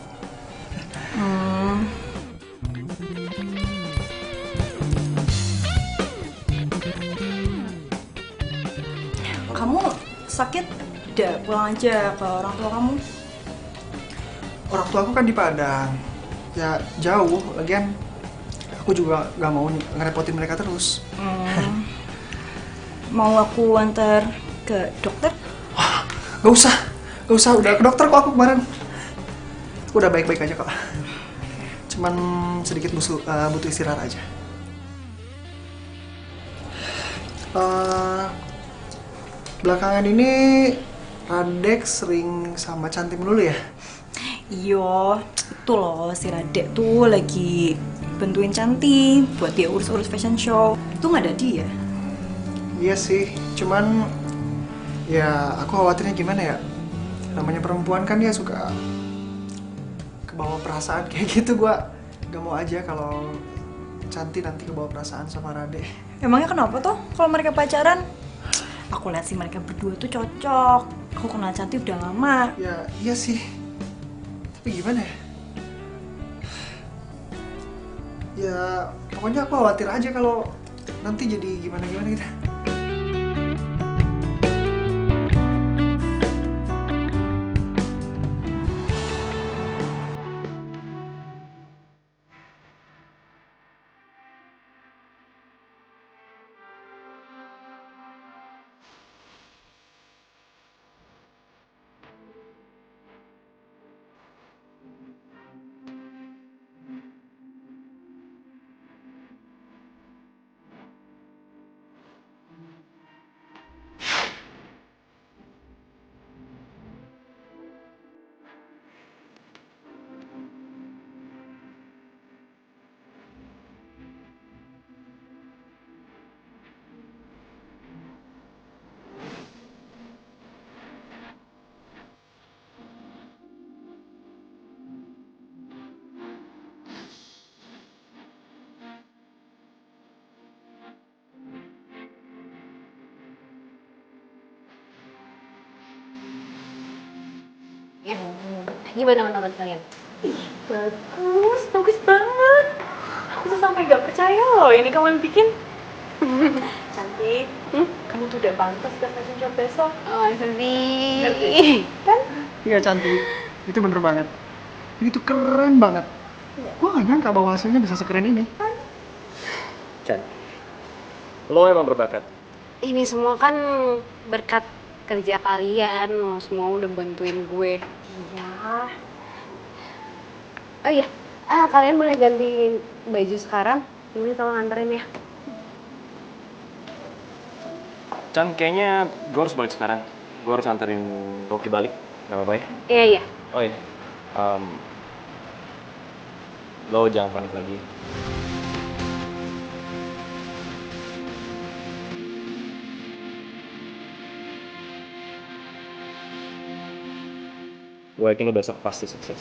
Kamu sakit? Udah pulang aja ke orang tua kamu. Orang tua aku kan di Padang. Ya jauh, lagian aku juga nggak mau ngerepotin mereka terus. Mau aku antar ke dokter? Gak usah, udah ke dokter kok aku kemarin. Udah baik-baik aja kok. Cuman sedikit butuh istirahat aja. Belakangan ini Radek sering sama Cantik dulu ya? Iya, itu loh si Radek tuh lagi bantuin Cantik buat dia urus-urus fashion show. Itu nggak ada dia. Iya sih, cuman ya aku khawatirnya gimana ya? Namanya perempuan kan dia suka kebawa perasaan kayak gitu. Gua gak mau aja kalau Cantik nanti kebawa perasaan sama Radek. Emangnya kenapa tuh kalau mereka pacaran? Aku lihat sih mereka berdua tuh cocok. Aku kenal Cantik udah lama. Ya iya sih, tapi gimana ya? Ya pokoknya aku khawatir aja kalau nanti jadi gimana-gimana gitu. Ya. Gimana menurut kalian? Bagus banget. Aku tuh sampai nggak percaya loh ini kamu yang bikin. Cantik, kamu tuh udah pantas ke fashion show besok. Oh, sedih. Kan? Iya cantik, itu bener banget. Ini tuh keren banget. Gue gak nyangka bahwa hasilnya bisa sekeren ini. Chan, lo emang berbakat. Ini semua kan berkat kerja kalian, lo semua udah bantuin gue. Iya. Oh iya, kalian boleh ganti baju sekarang. Ini tolong anterin ya. Chan, kayaknya gue harus balik sekarang. Gue harus anterin Rocky balik. Gak apa-apa ya? Iya. Oh iya. Lo jangan panik lagi. Gue yakin lo besok pasti sukses.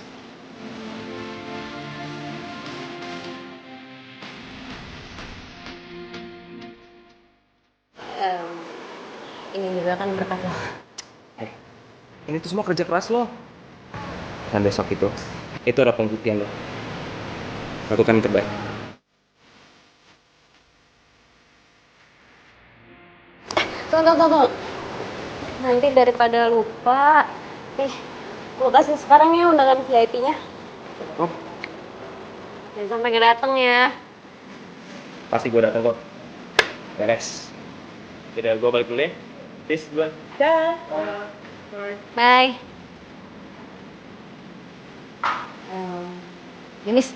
Ini juga kan berkat lo. Hey, ini tuh semua kerja keras lo. Dan besok itu ada pembuktian lo. Lakukan yang terbaik. Tunggu. Nanti daripada lupa, nih, gue kasih sekarang ya undangan VIP-nya. Oh, Jangan sampai nggak dateng ya. pasti gue datang kok. Beres. Jadi gue balik dulu ya. Peace, gue. Dah. Bye. Jenis,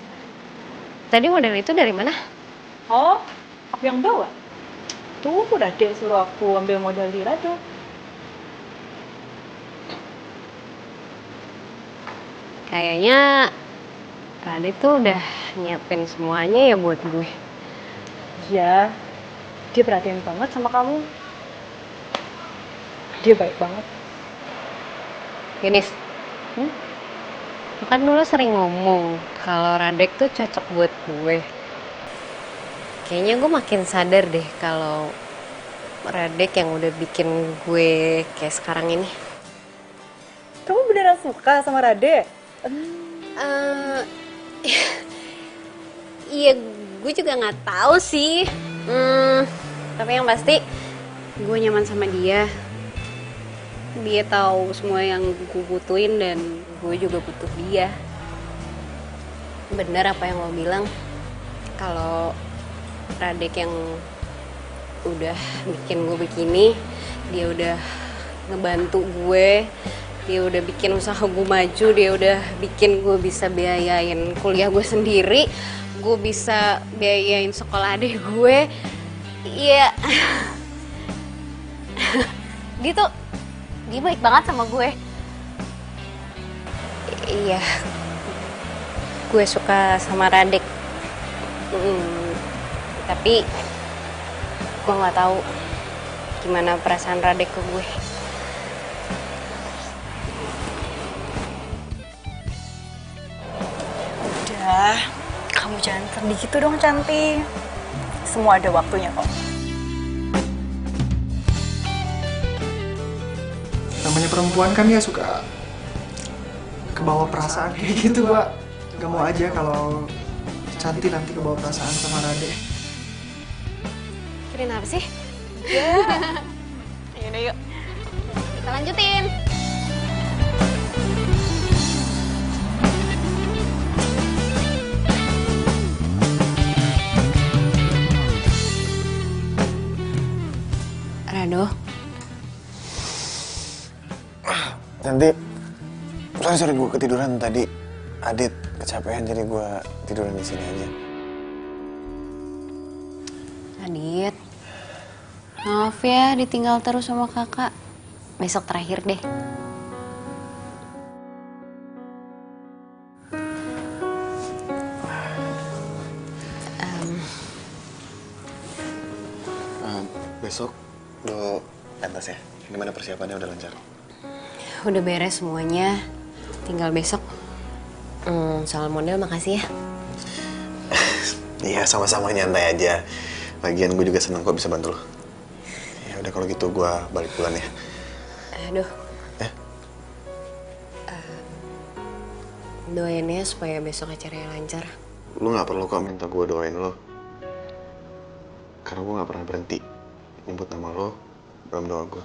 tadi model itu dari mana? Oh, aku yang bawa. Tuh, udah deh suruh aku ambil modal di Rado. Kayaknya Radit tuh udah nyiapin semuanya ya buat gue. Iya, dia perhatian banget sama kamu. Dia baik banget. Jenis, lu kan dulu sering ngomong kalau Radek tuh cocok buat gue. Kayaknya gue makin sadar deh kalau Radek yang udah bikin gue kayak sekarang ini. Kamu beneran suka sama Rade? Iya, gue juga nggak tahu sih. Tapi yang pasti gue nyaman sama dia. Dia tahu semua yang gue butuhin dan gue juga butuh dia. Bener apa yang lo bilang, kalau Radek yang udah bikin gue begini, dia udah ngebantu gue, dia udah bikin usaha gue maju, dia udah bikin gue bisa biayain kuliah gue sendiri, gue bisa biayain sekolah adik gue. Iya, dia baik banget sama gue. Iya, gue suka sama Radek. Tapi gue nggak tahu gimana perasaan Radek ke gue. Udah, kamu jangan sedih gitu dong, Cantik. Semua ada waktunya kok. Namanya perempuan kan ya suka kebawa perasaan kayak gitu, Pak. Gak mau aja kalau Cantik nanti kebawa perasaan sama Rade. Kirain apa sih? Yaudah yuk. Kita lanjutin. Rado. Nanti, sorry gue ketiduran tadi. Adit kecapean jadi gue tiduran di sini aja. Adit, maaf ya ditinggal terus sama kakak. Besok terakhir deh. Besok lo pentas ya? Gimana persiapannya, udah lancar? Udah beres semuanya, tinggal besok. Soal model makasih ya. Iya, sama-sama, nyantai aja. Lagian gue juga seneng kok bisa bantu lo. Ya udah kalau gitu gue balik pulang ya. Aduh. Doain ya supaya besok acaranya lancar. Lu nggak perlu kok minta gue doain lo. Karena gue nggak pernah berhenti nyebut nama lo dalam doa gue.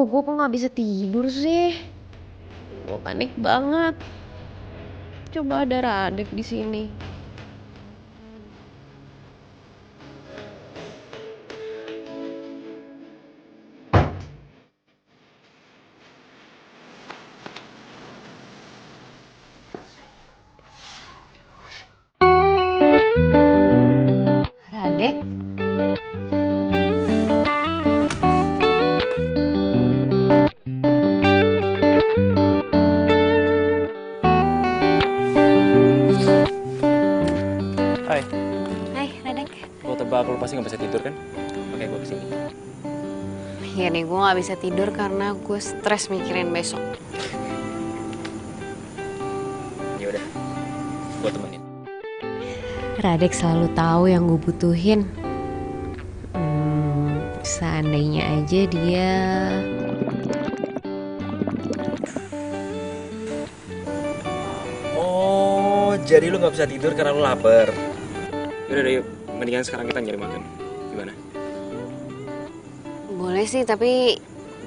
Gue kok nggak bisa tidur sih? Gue panik banget. Coba ada Radek di sini. Radek? Hai, Hai Radek. gue tebak lu pasti nggak bisa tidur kan? Oke, gue kesini. Iya nih, gue gak bisa tidur karena gue stres mikirin besok. Ya udah, gue temenin. Radek selalu tahu yang gue butuhin. Seandainya aja dia... Oh, jadi lu nggak bisa tidur karena lu lapar. Yaudah, yuk. Mendingan sekarang kita nyari makan. Gimana? Boleh sih, tapi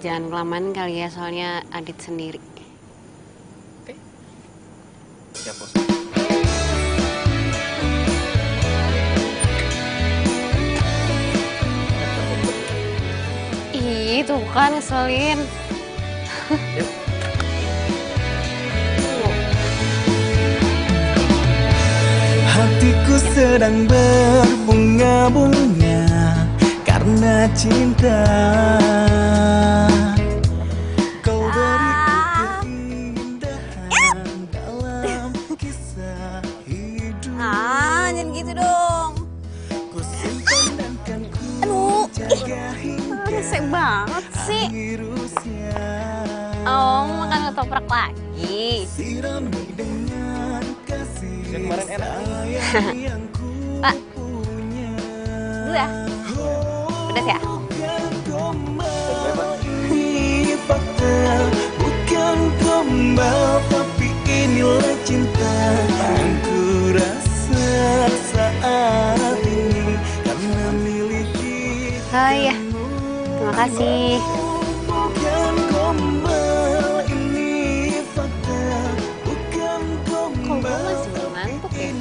jangan kelamaan kali ya, soalnya Adit sendiri. Siap, bos. Ih, tuh kan ngeselin. Yuk. Hatiku sedang berbunga-bunga karena cinta. Kau beriku keindahan dalam kisah hidup. Jangan gitu dong. Ku simpan dan kan ku jaga hingga Rese banget sih. akhir usia. Oh, makan ketoprak lagi. Sirami dengan kasih Kemarin enak. sayang yang ku Pak, punya. dulu ya. Pedas ya? Ini fakta, bukan gombal, tapi inilah cinta yang ku rasa saat ini karena miliki. Oh iya, terima kasih. Bukan gombal, ini fakta, bukan Kok gue gombal. masih belum ngantuk ya?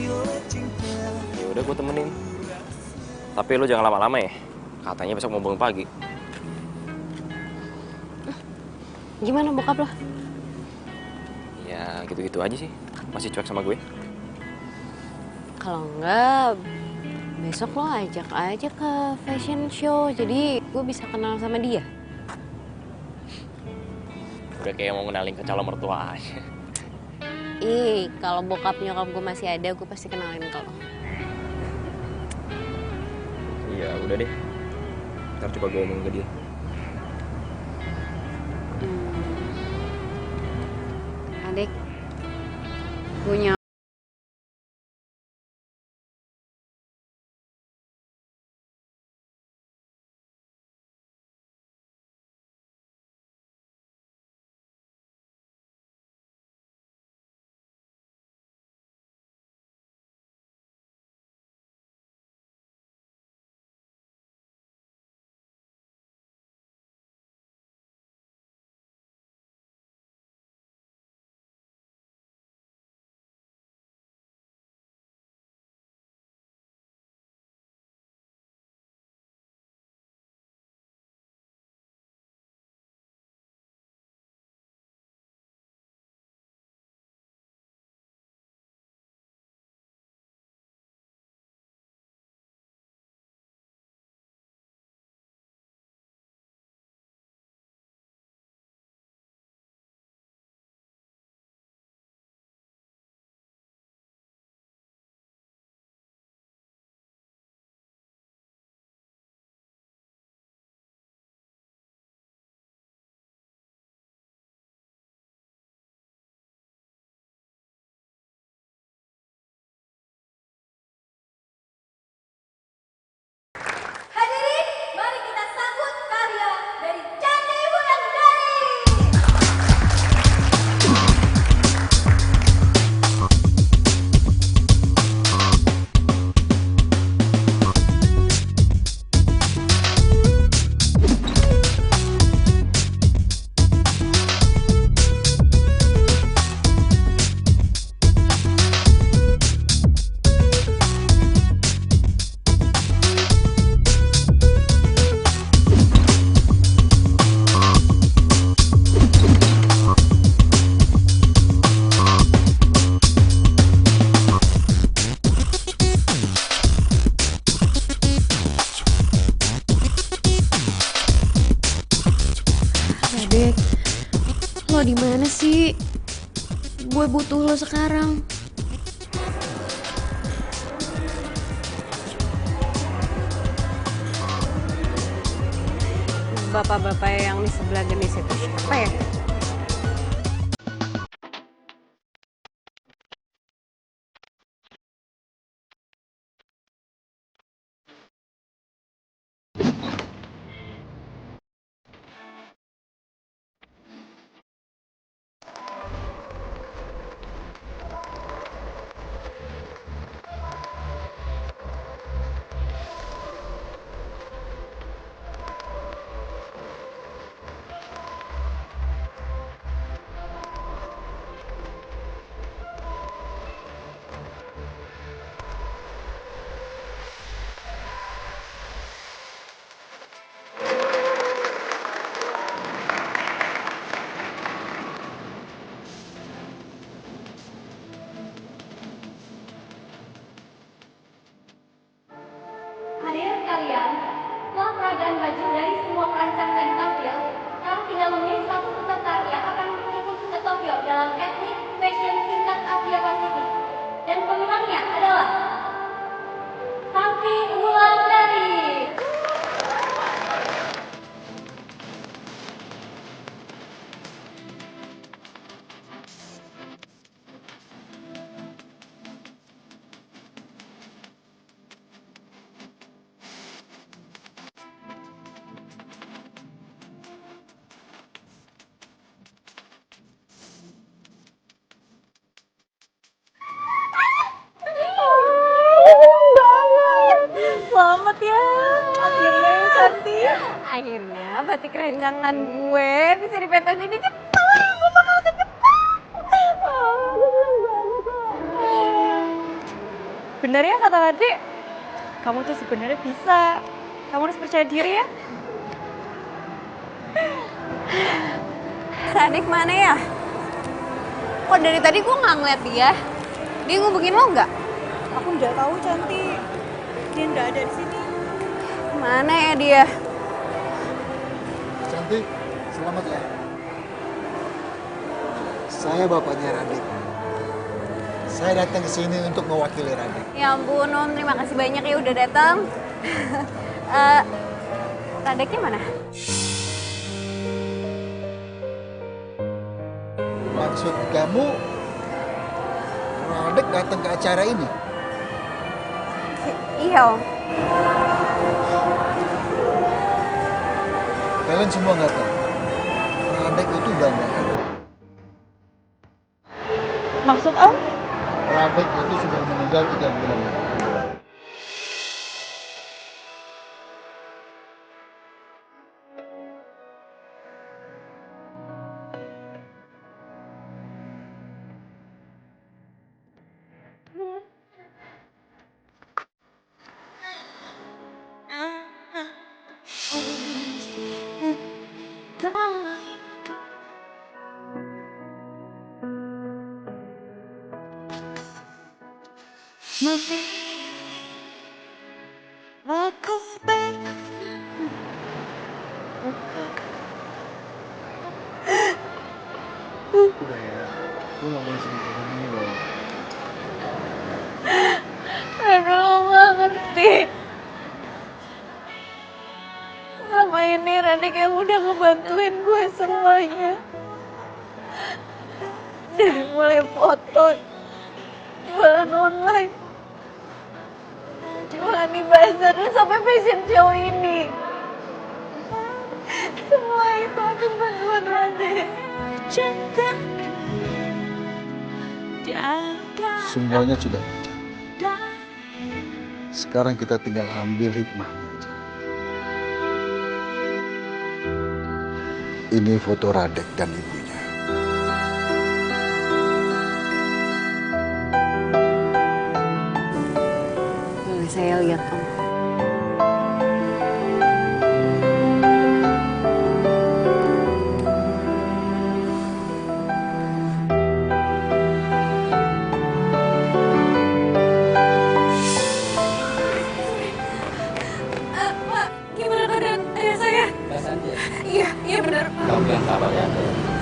Ya udah, gue temenin. Tapi lu jangan lama-lama ya. Katanya besok mau bangun pagi. Gimana bokap lo? Ya gitu-gitu aja sih. Masih cuek sama gue. Kalau enggak, besok lo ajak aja ke fashion show. Jadi gue bisa kenal sama dia. Udah kayak mau ngenalin ke calon mertua aja. Ih, kalau bokap nyokap gue masih ada, gue pasti kenalin ke lo. Iya, udah deh. Ntar coba gue ngomong ke dia. Adek, punya Radek. Lo di mana sih? Gue butuh lo sekarang. Bapak-bapak yang di sebelah Genis itu siapa ya? Hadirin sekalian, setelah peragaan baju dari semua perancang dan tampil, sekarang tinggal memilih satu peserta yang akan mengikuti ke Tokyo dalam Ethnic Fashion tingkat Asia Pasifik. Dan pemenangnya adalah Santi Wulandari. Selamat ya, akhirnya Santi. Akhirnya batik rencangan gue bisa dipentas ini cepat. Gue bakal cepet. Bener ya kata Ade, kamu tuh sebenarnya bisa. Kamu harus percaya diri ya. Radek mana ya? Kok dari tadi gue nggak ngeliat dia? Dia ngubungin lo nggak? Aku udah tahu Cantik, dia nggak ada di sini. Mana ya dia? Cantik, selamat ya. Saya bapaknya Radek. Saya datang ke sini untuk mewakili Radek. Ya ampun Om, terima kasih banyak ya udah datang. Radeknya mana? Maksud kamu, Radek datang ke acara ini? Iya Om. Kalian semua nggak tahu. Radek itu udah nggak ada. Maksud Om? Radek itu sudah meninggal 3 bulan lalu. Udah ya, gue gak boleh sedih kayak gini loh. Aduh, gak ngerti. Selama ini Radek yang udah ngebantuin gue semuanya. Dari mulai foto, jualan online, jualan di bazar, dan sampai fashion show ini. Semua itu akan bantuan Radek. Semuanya sudah. Sekarang kita tinggal ambil hikmahnya aja. Ini foto Radek dan ibunya. Boleh saya lihat Om? Pak, gimana keadaan ayah saya? Mbak Santi ya? Iya, Iya benar, Pak. Kamu yang sabar ya.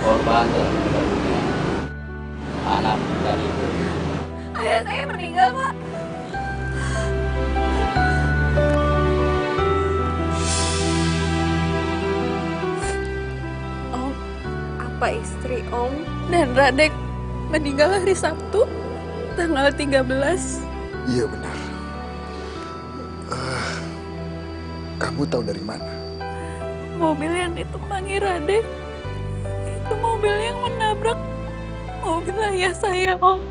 Korban telah meninggal dunia. Anak dan ibu. Ayah saya meninggal, Pak. Om, apa istri Om dan Radek meninggal hari Sabtu, tanggal 13? Iya benar. Kamu tahu dari mana? Mobil yang ditumpangi Radek itu mobil yang menabrak mobil ayah saya, Om.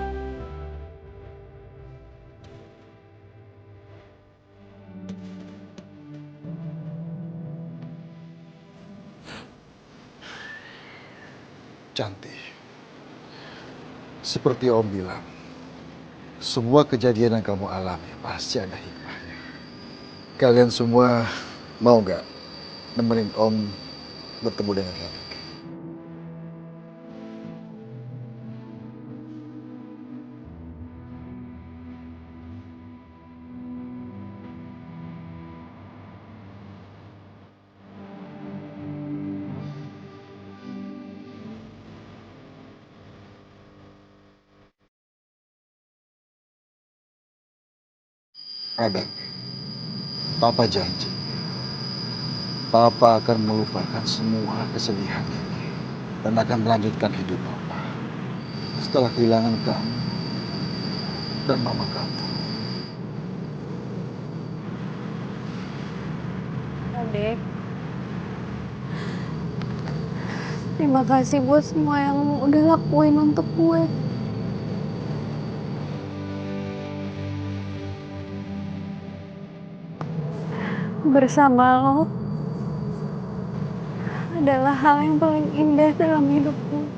Cantik. Seperti Om bilang, semua kejadian yang kamu alami pasti ada hikmahnya. Kalian semua mau nggak nemenin Om bertemu dengan Radek? Radek, Papa janji, Papa akan melupakan semua kesedihan ini dan akan melanjutkan hidup Papa setelah kehilangan kamu dan mama kamu. Radek, terima kasih buat semua yang udah lakuin untuk gue. Bersama lo adalah hal yang paling indah dalam hidupku.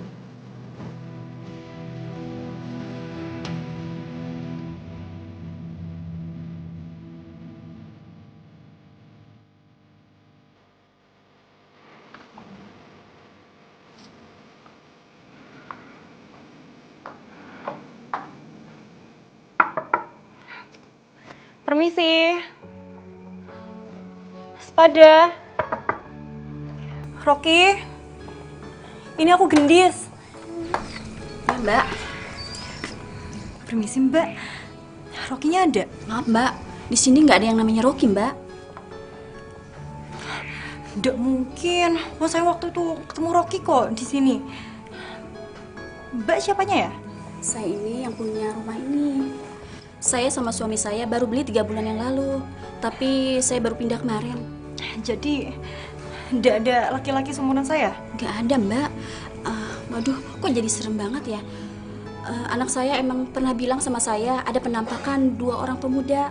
Permisi. Sepada. Rocky. Ini aku Gendis. Ya, Mbak. Permisi, Mbak. Rocky-nya ada? Maaf, Mbak. Di sini nggak ada yang namanya Rocky, Mbak. Nggak mungkin. Oh, saya waktu itu ketemu Rocky kok di sini. Mbak siapanya ya? Saya ini yang punya rumah ini. Saya sama suami saya baru beli 3 bulan yang lalu. Tapi saya baru pindah kemarin. Jadi, nggak ada laki-laki seumuran saya? Nggak ada, Mbak. Waduh, kok jadi serem banget ya? Anak saya emang pernah bilang sama saya ada penampakan 2 orang pemuda.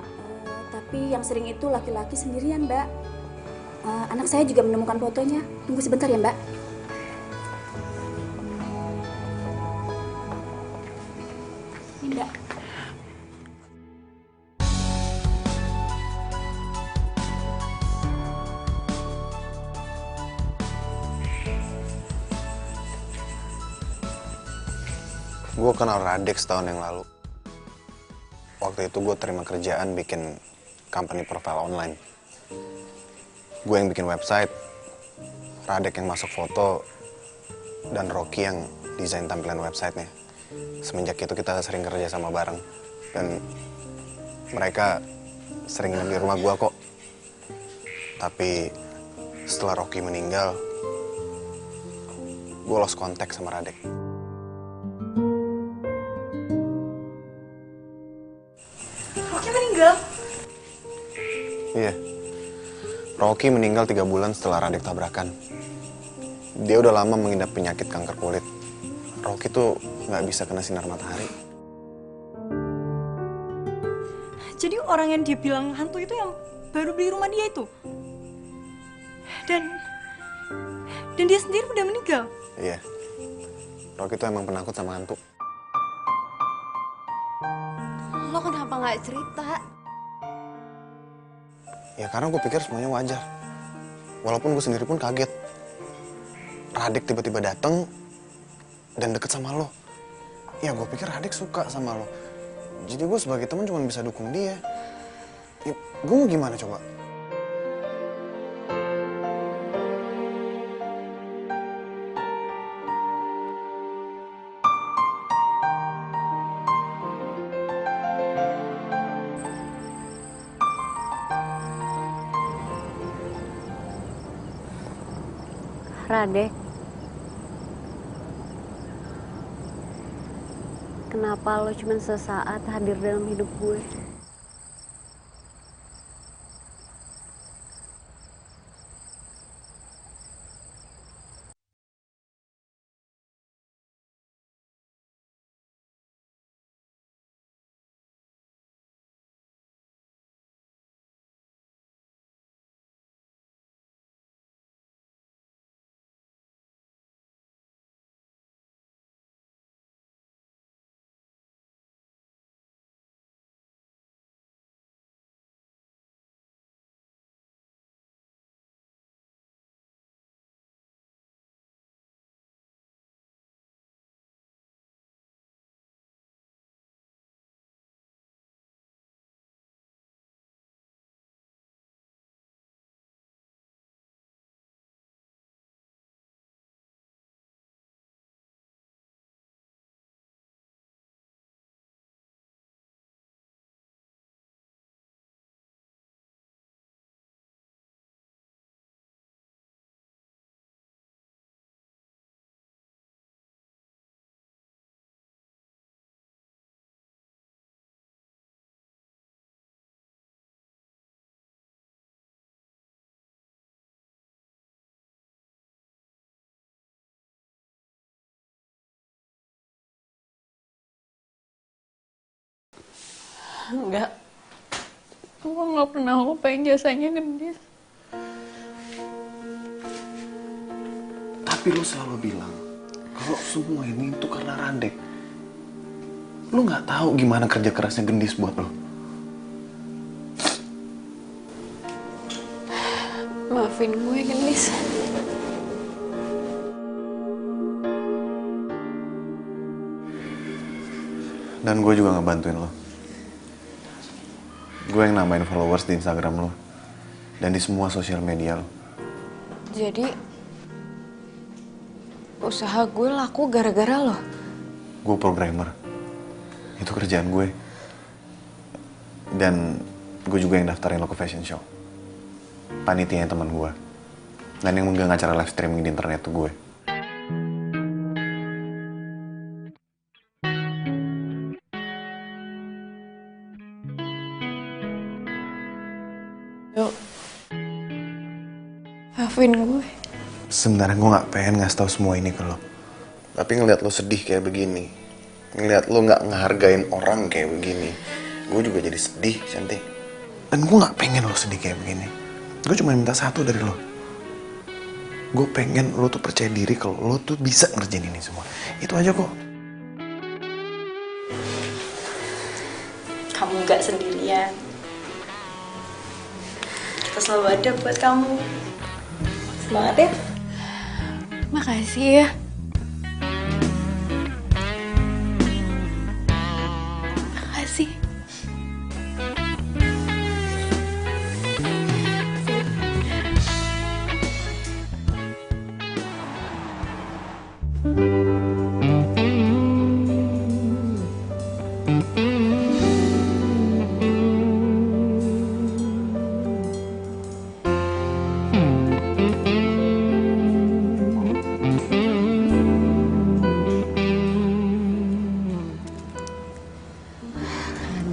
Tapi yang sering itu laki-laki sendirian, Mbak. Anak saya juga menemukan fotonya. Tunggu sebentar ya, Mbak. Ini, Mbak. Gue kenal Radek setahun yang lalu. Waktu itu gue terima kerjaan bikin company profile online. Gue yang bikin website, Radek yang masuk foto, dan Rocky yang desain tampilan websitenya. Semenjak itu kita sering kerja sama bareng. Dan mereka sering nginep di rumah gue kok. Tapi setelah Rocky meninggal, gue lost kontak sama Radek. Meninggal? Iya. Rocky meninggal 3 bulan setelah Radek tabrakan. Dia udah lama mengidap penyakit kanker kulit. Rocky tuh nggak bisa kena sinar matahari. Jadi orang yang dia bilang hantu itu yang baru beli rumah dia itu? Dan dia sendiri udah meninggal? Iya. Rocky tuh emang penakut sama hantu. Lo kenapa nggak cerita? Ya karena gue pikir semuanya wajar. Walaupun gue sendiri pun kaget. Radek tiba-tiba dateng dan deket sama lo. Ya gue pikir Radek suka sama lo. Jadi gue sebagai teman cuma bisa dukung dia. Ya, gue mau gimana coba? Radek, kenapa lo cuma sesaat hadir dalam hidup gue? Enggak. Aku nggak pernah lupain jasanya Gendis. Tapi lo selalu bilang kalau semua ini itu karena Radek. Lo nggak tahu gimana kerja kerasnya Gendis buat lo. Maafin gue, Gendis. Dan gue juga ngebantuin lo. Gue yang nambahin followers di Instagram lo. Dan di semua sosial media lo. Jadi, usaha gue laku gara-gara lo? Gue programmer. Itu kerjaan gue. Dan gue juga yang daftarin lo ke fashion show. Panitianya teman gue. Dan yang megang acara live streaming di internet tuh gue. Maafin gue. Sebenarnya gue gak pengen ngasih tau semua ini ke lo. Tapi ngeliat lo sedih kayak begini, ngeliat lo gak ngehargain orang kayak begini, gue juga jadi sedih, Cantik. Dan gue gak pengen lo sedih kayak begini. Gue cuma minta satu dari lo. Gue pengen lo tuh percaya diri kalau lo tuh bisa ngerjain ini semua. Itu aja kok. Kamu gak sendirian. Kita selalu ada buat kamu. Semangat ya. Makasih ya. Makasih.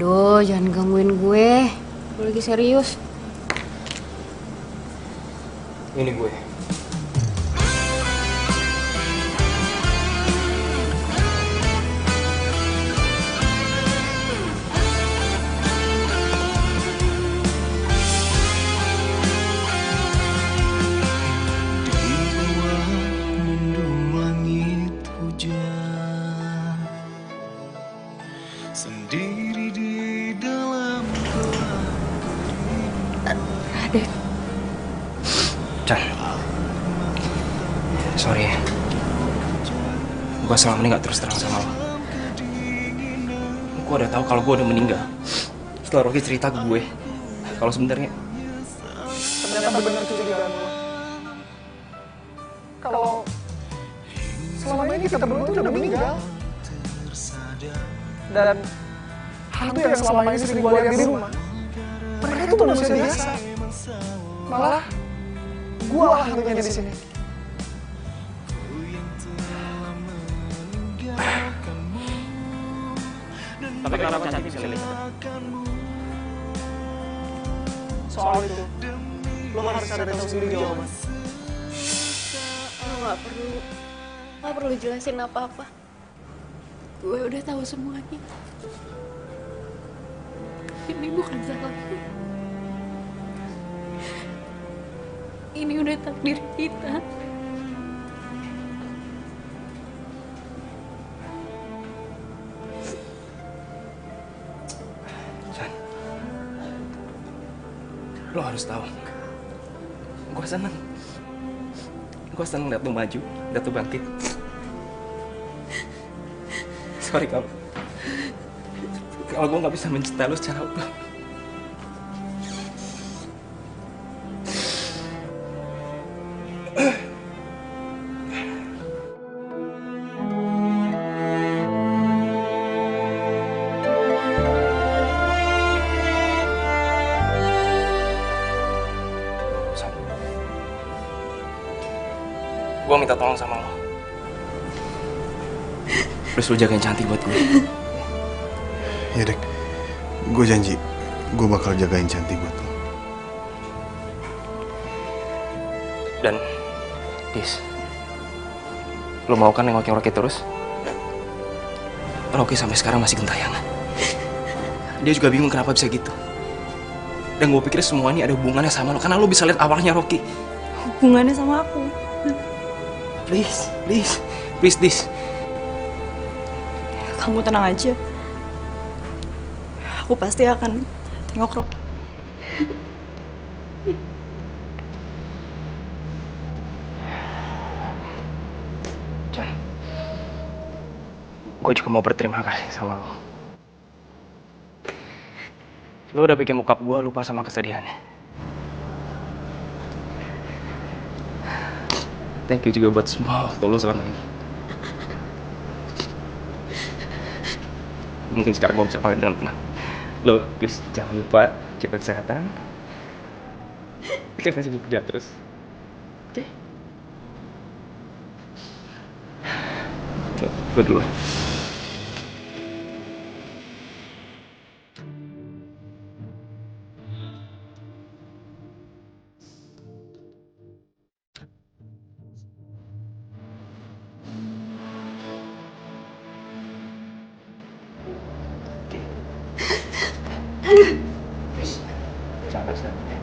Aduh, jangan gangguin gue. Gue lagi serius. Ini gue. Sendiri di dalam Radek. Cah. Sorry ya. Gue selama ini gak terus terang sama lo. Gue udah tahu kalau gue udah meninggal. Setelah Rocky cerita ke gue kalau sebenarnya Ternyata benar kecurigaan lo. Kalau selama ini kita berdua tuh udah meninggal. Dan hantu yang selama ini sering gue lihat di rumah, mereka tuh manusia biasa. Malah gue lah hantunya di sini. Tapi kenapa Cantik bisa lihat? Soal itu, lo harus cari tahu sendiri jawaban. Lo nggak perlu jelasin apa-apa. Gue udah tahu semuanya. Ini bukan salahku. Ini udah takdir kita. Chan, lo harus tahu. Gue seneng liat lo maju, liat lo bangkit. Sorry kalau gue nggak bisa mencintai lo secara utuh. Gue minta tolong sama lo. Please lo jagain Cantik buat gue. Ya Dek, gue janji gue bakal jagain Cantik buat lo. Dan, Dis, lo mau kan nengokin Rocky terus? Rocky sampai sekarang masih gentayangan. Dia juga bingung kenapa bisa gitu. Dan gue pikir semua ini ada hubungannya sama lo, karena lo bisa lihat awalnya Rocky. Hubungannya sama aku? Please, Dis. Kamu tenang aja. Aku pasti akan tengok Rocky. Chan, gue juga mau berterima kasih sama lo. Lo udah bikin bokap gue lupa sama kesedihannya. Thank you juga buat semua waktu lo selama ini. Mungkin sekarang gue bisa panggil dengan tenang. Lo, please jangan lupa jaga kesehatan. Kita masih bekerja terus. Oke? Gue dulu. Jangan sedih.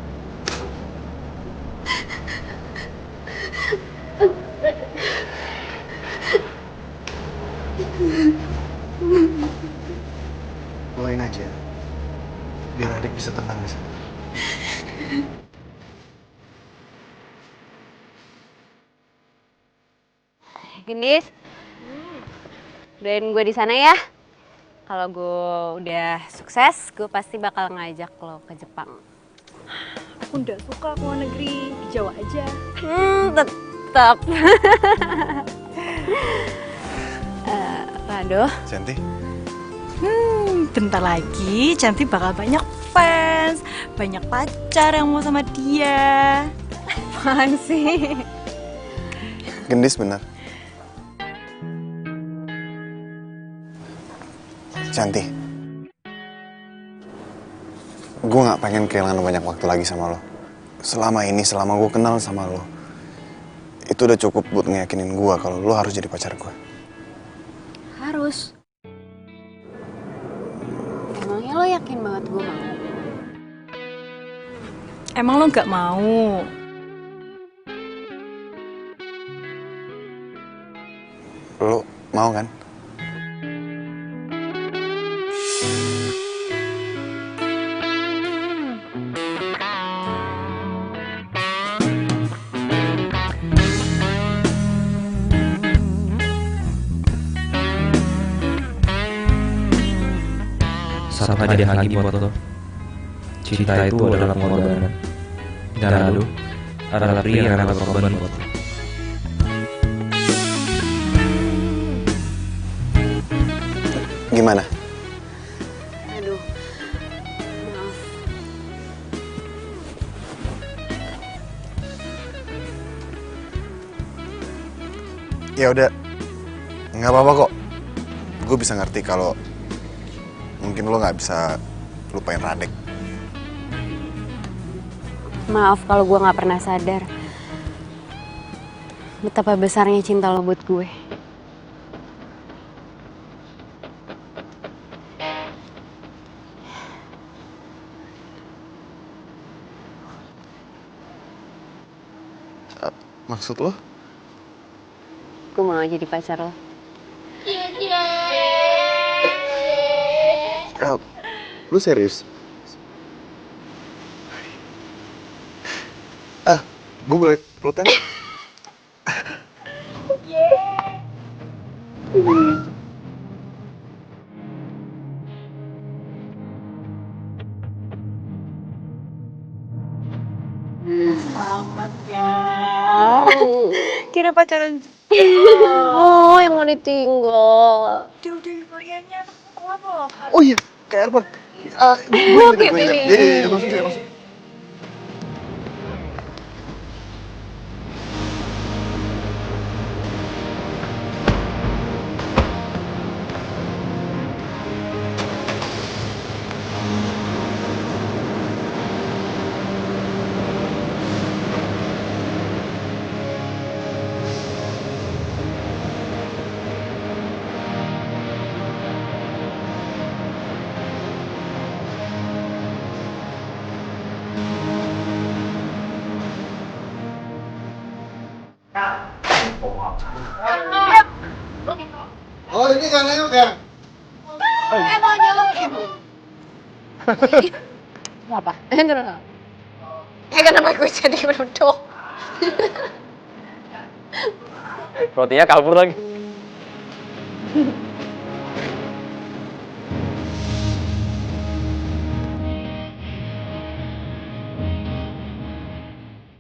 Doain aja, biar adik bisa tenang di sana. Gendis, doain gue di sana ya. Kalau gue udah sukses, gue pasti bakal ngajak lo ke Jepang. Aku nggak suka ke luar negeri, di Jawa aja. Tetap. Rado. Cantik? Bentar lagi Cantik bakal banyak fans, banyak pacar yang mau sama dia. Apaan sih? Gendis bener. Cantik, gue gak pengen kehilangan banyak waktu lagi sama lo. Selama ini, selama gue kenal sama lo, itu udah cukup buat ngeyakinin gue kalau lo harus jadi pacar gue. Harus. Emangnya lo yakin banget gue mau? Emang lo nggak mau? Lo mau kan? Satu hadiah lagi buat lo. Cinta itu adalah pengorbanan. Dan lo adalah pria yang akan berkorban buat lo. Gimana? Aduh, maaf. Ya udah, nggak apa-apa kok. Gue bisa ngerti kalau mungkin lo nggak bisa lupain Radek. Maaf kalau gue nggak pernah sadar betapa besarnya cinta lo buat gue. Maksud lo? Gue mau jadi pacar lo. Lu serius? Gue boleh pelutan? Selamat ya. Kira pacaran. Oh, yang mau ditinggal. Udah variannya apa? Oh iya, kayak apa? Oke, pilih. Iya, langsung. Oh ini nggak nengok ya? Apa? Kenapa gue jadi beruntung? Rotinya kabur lagi.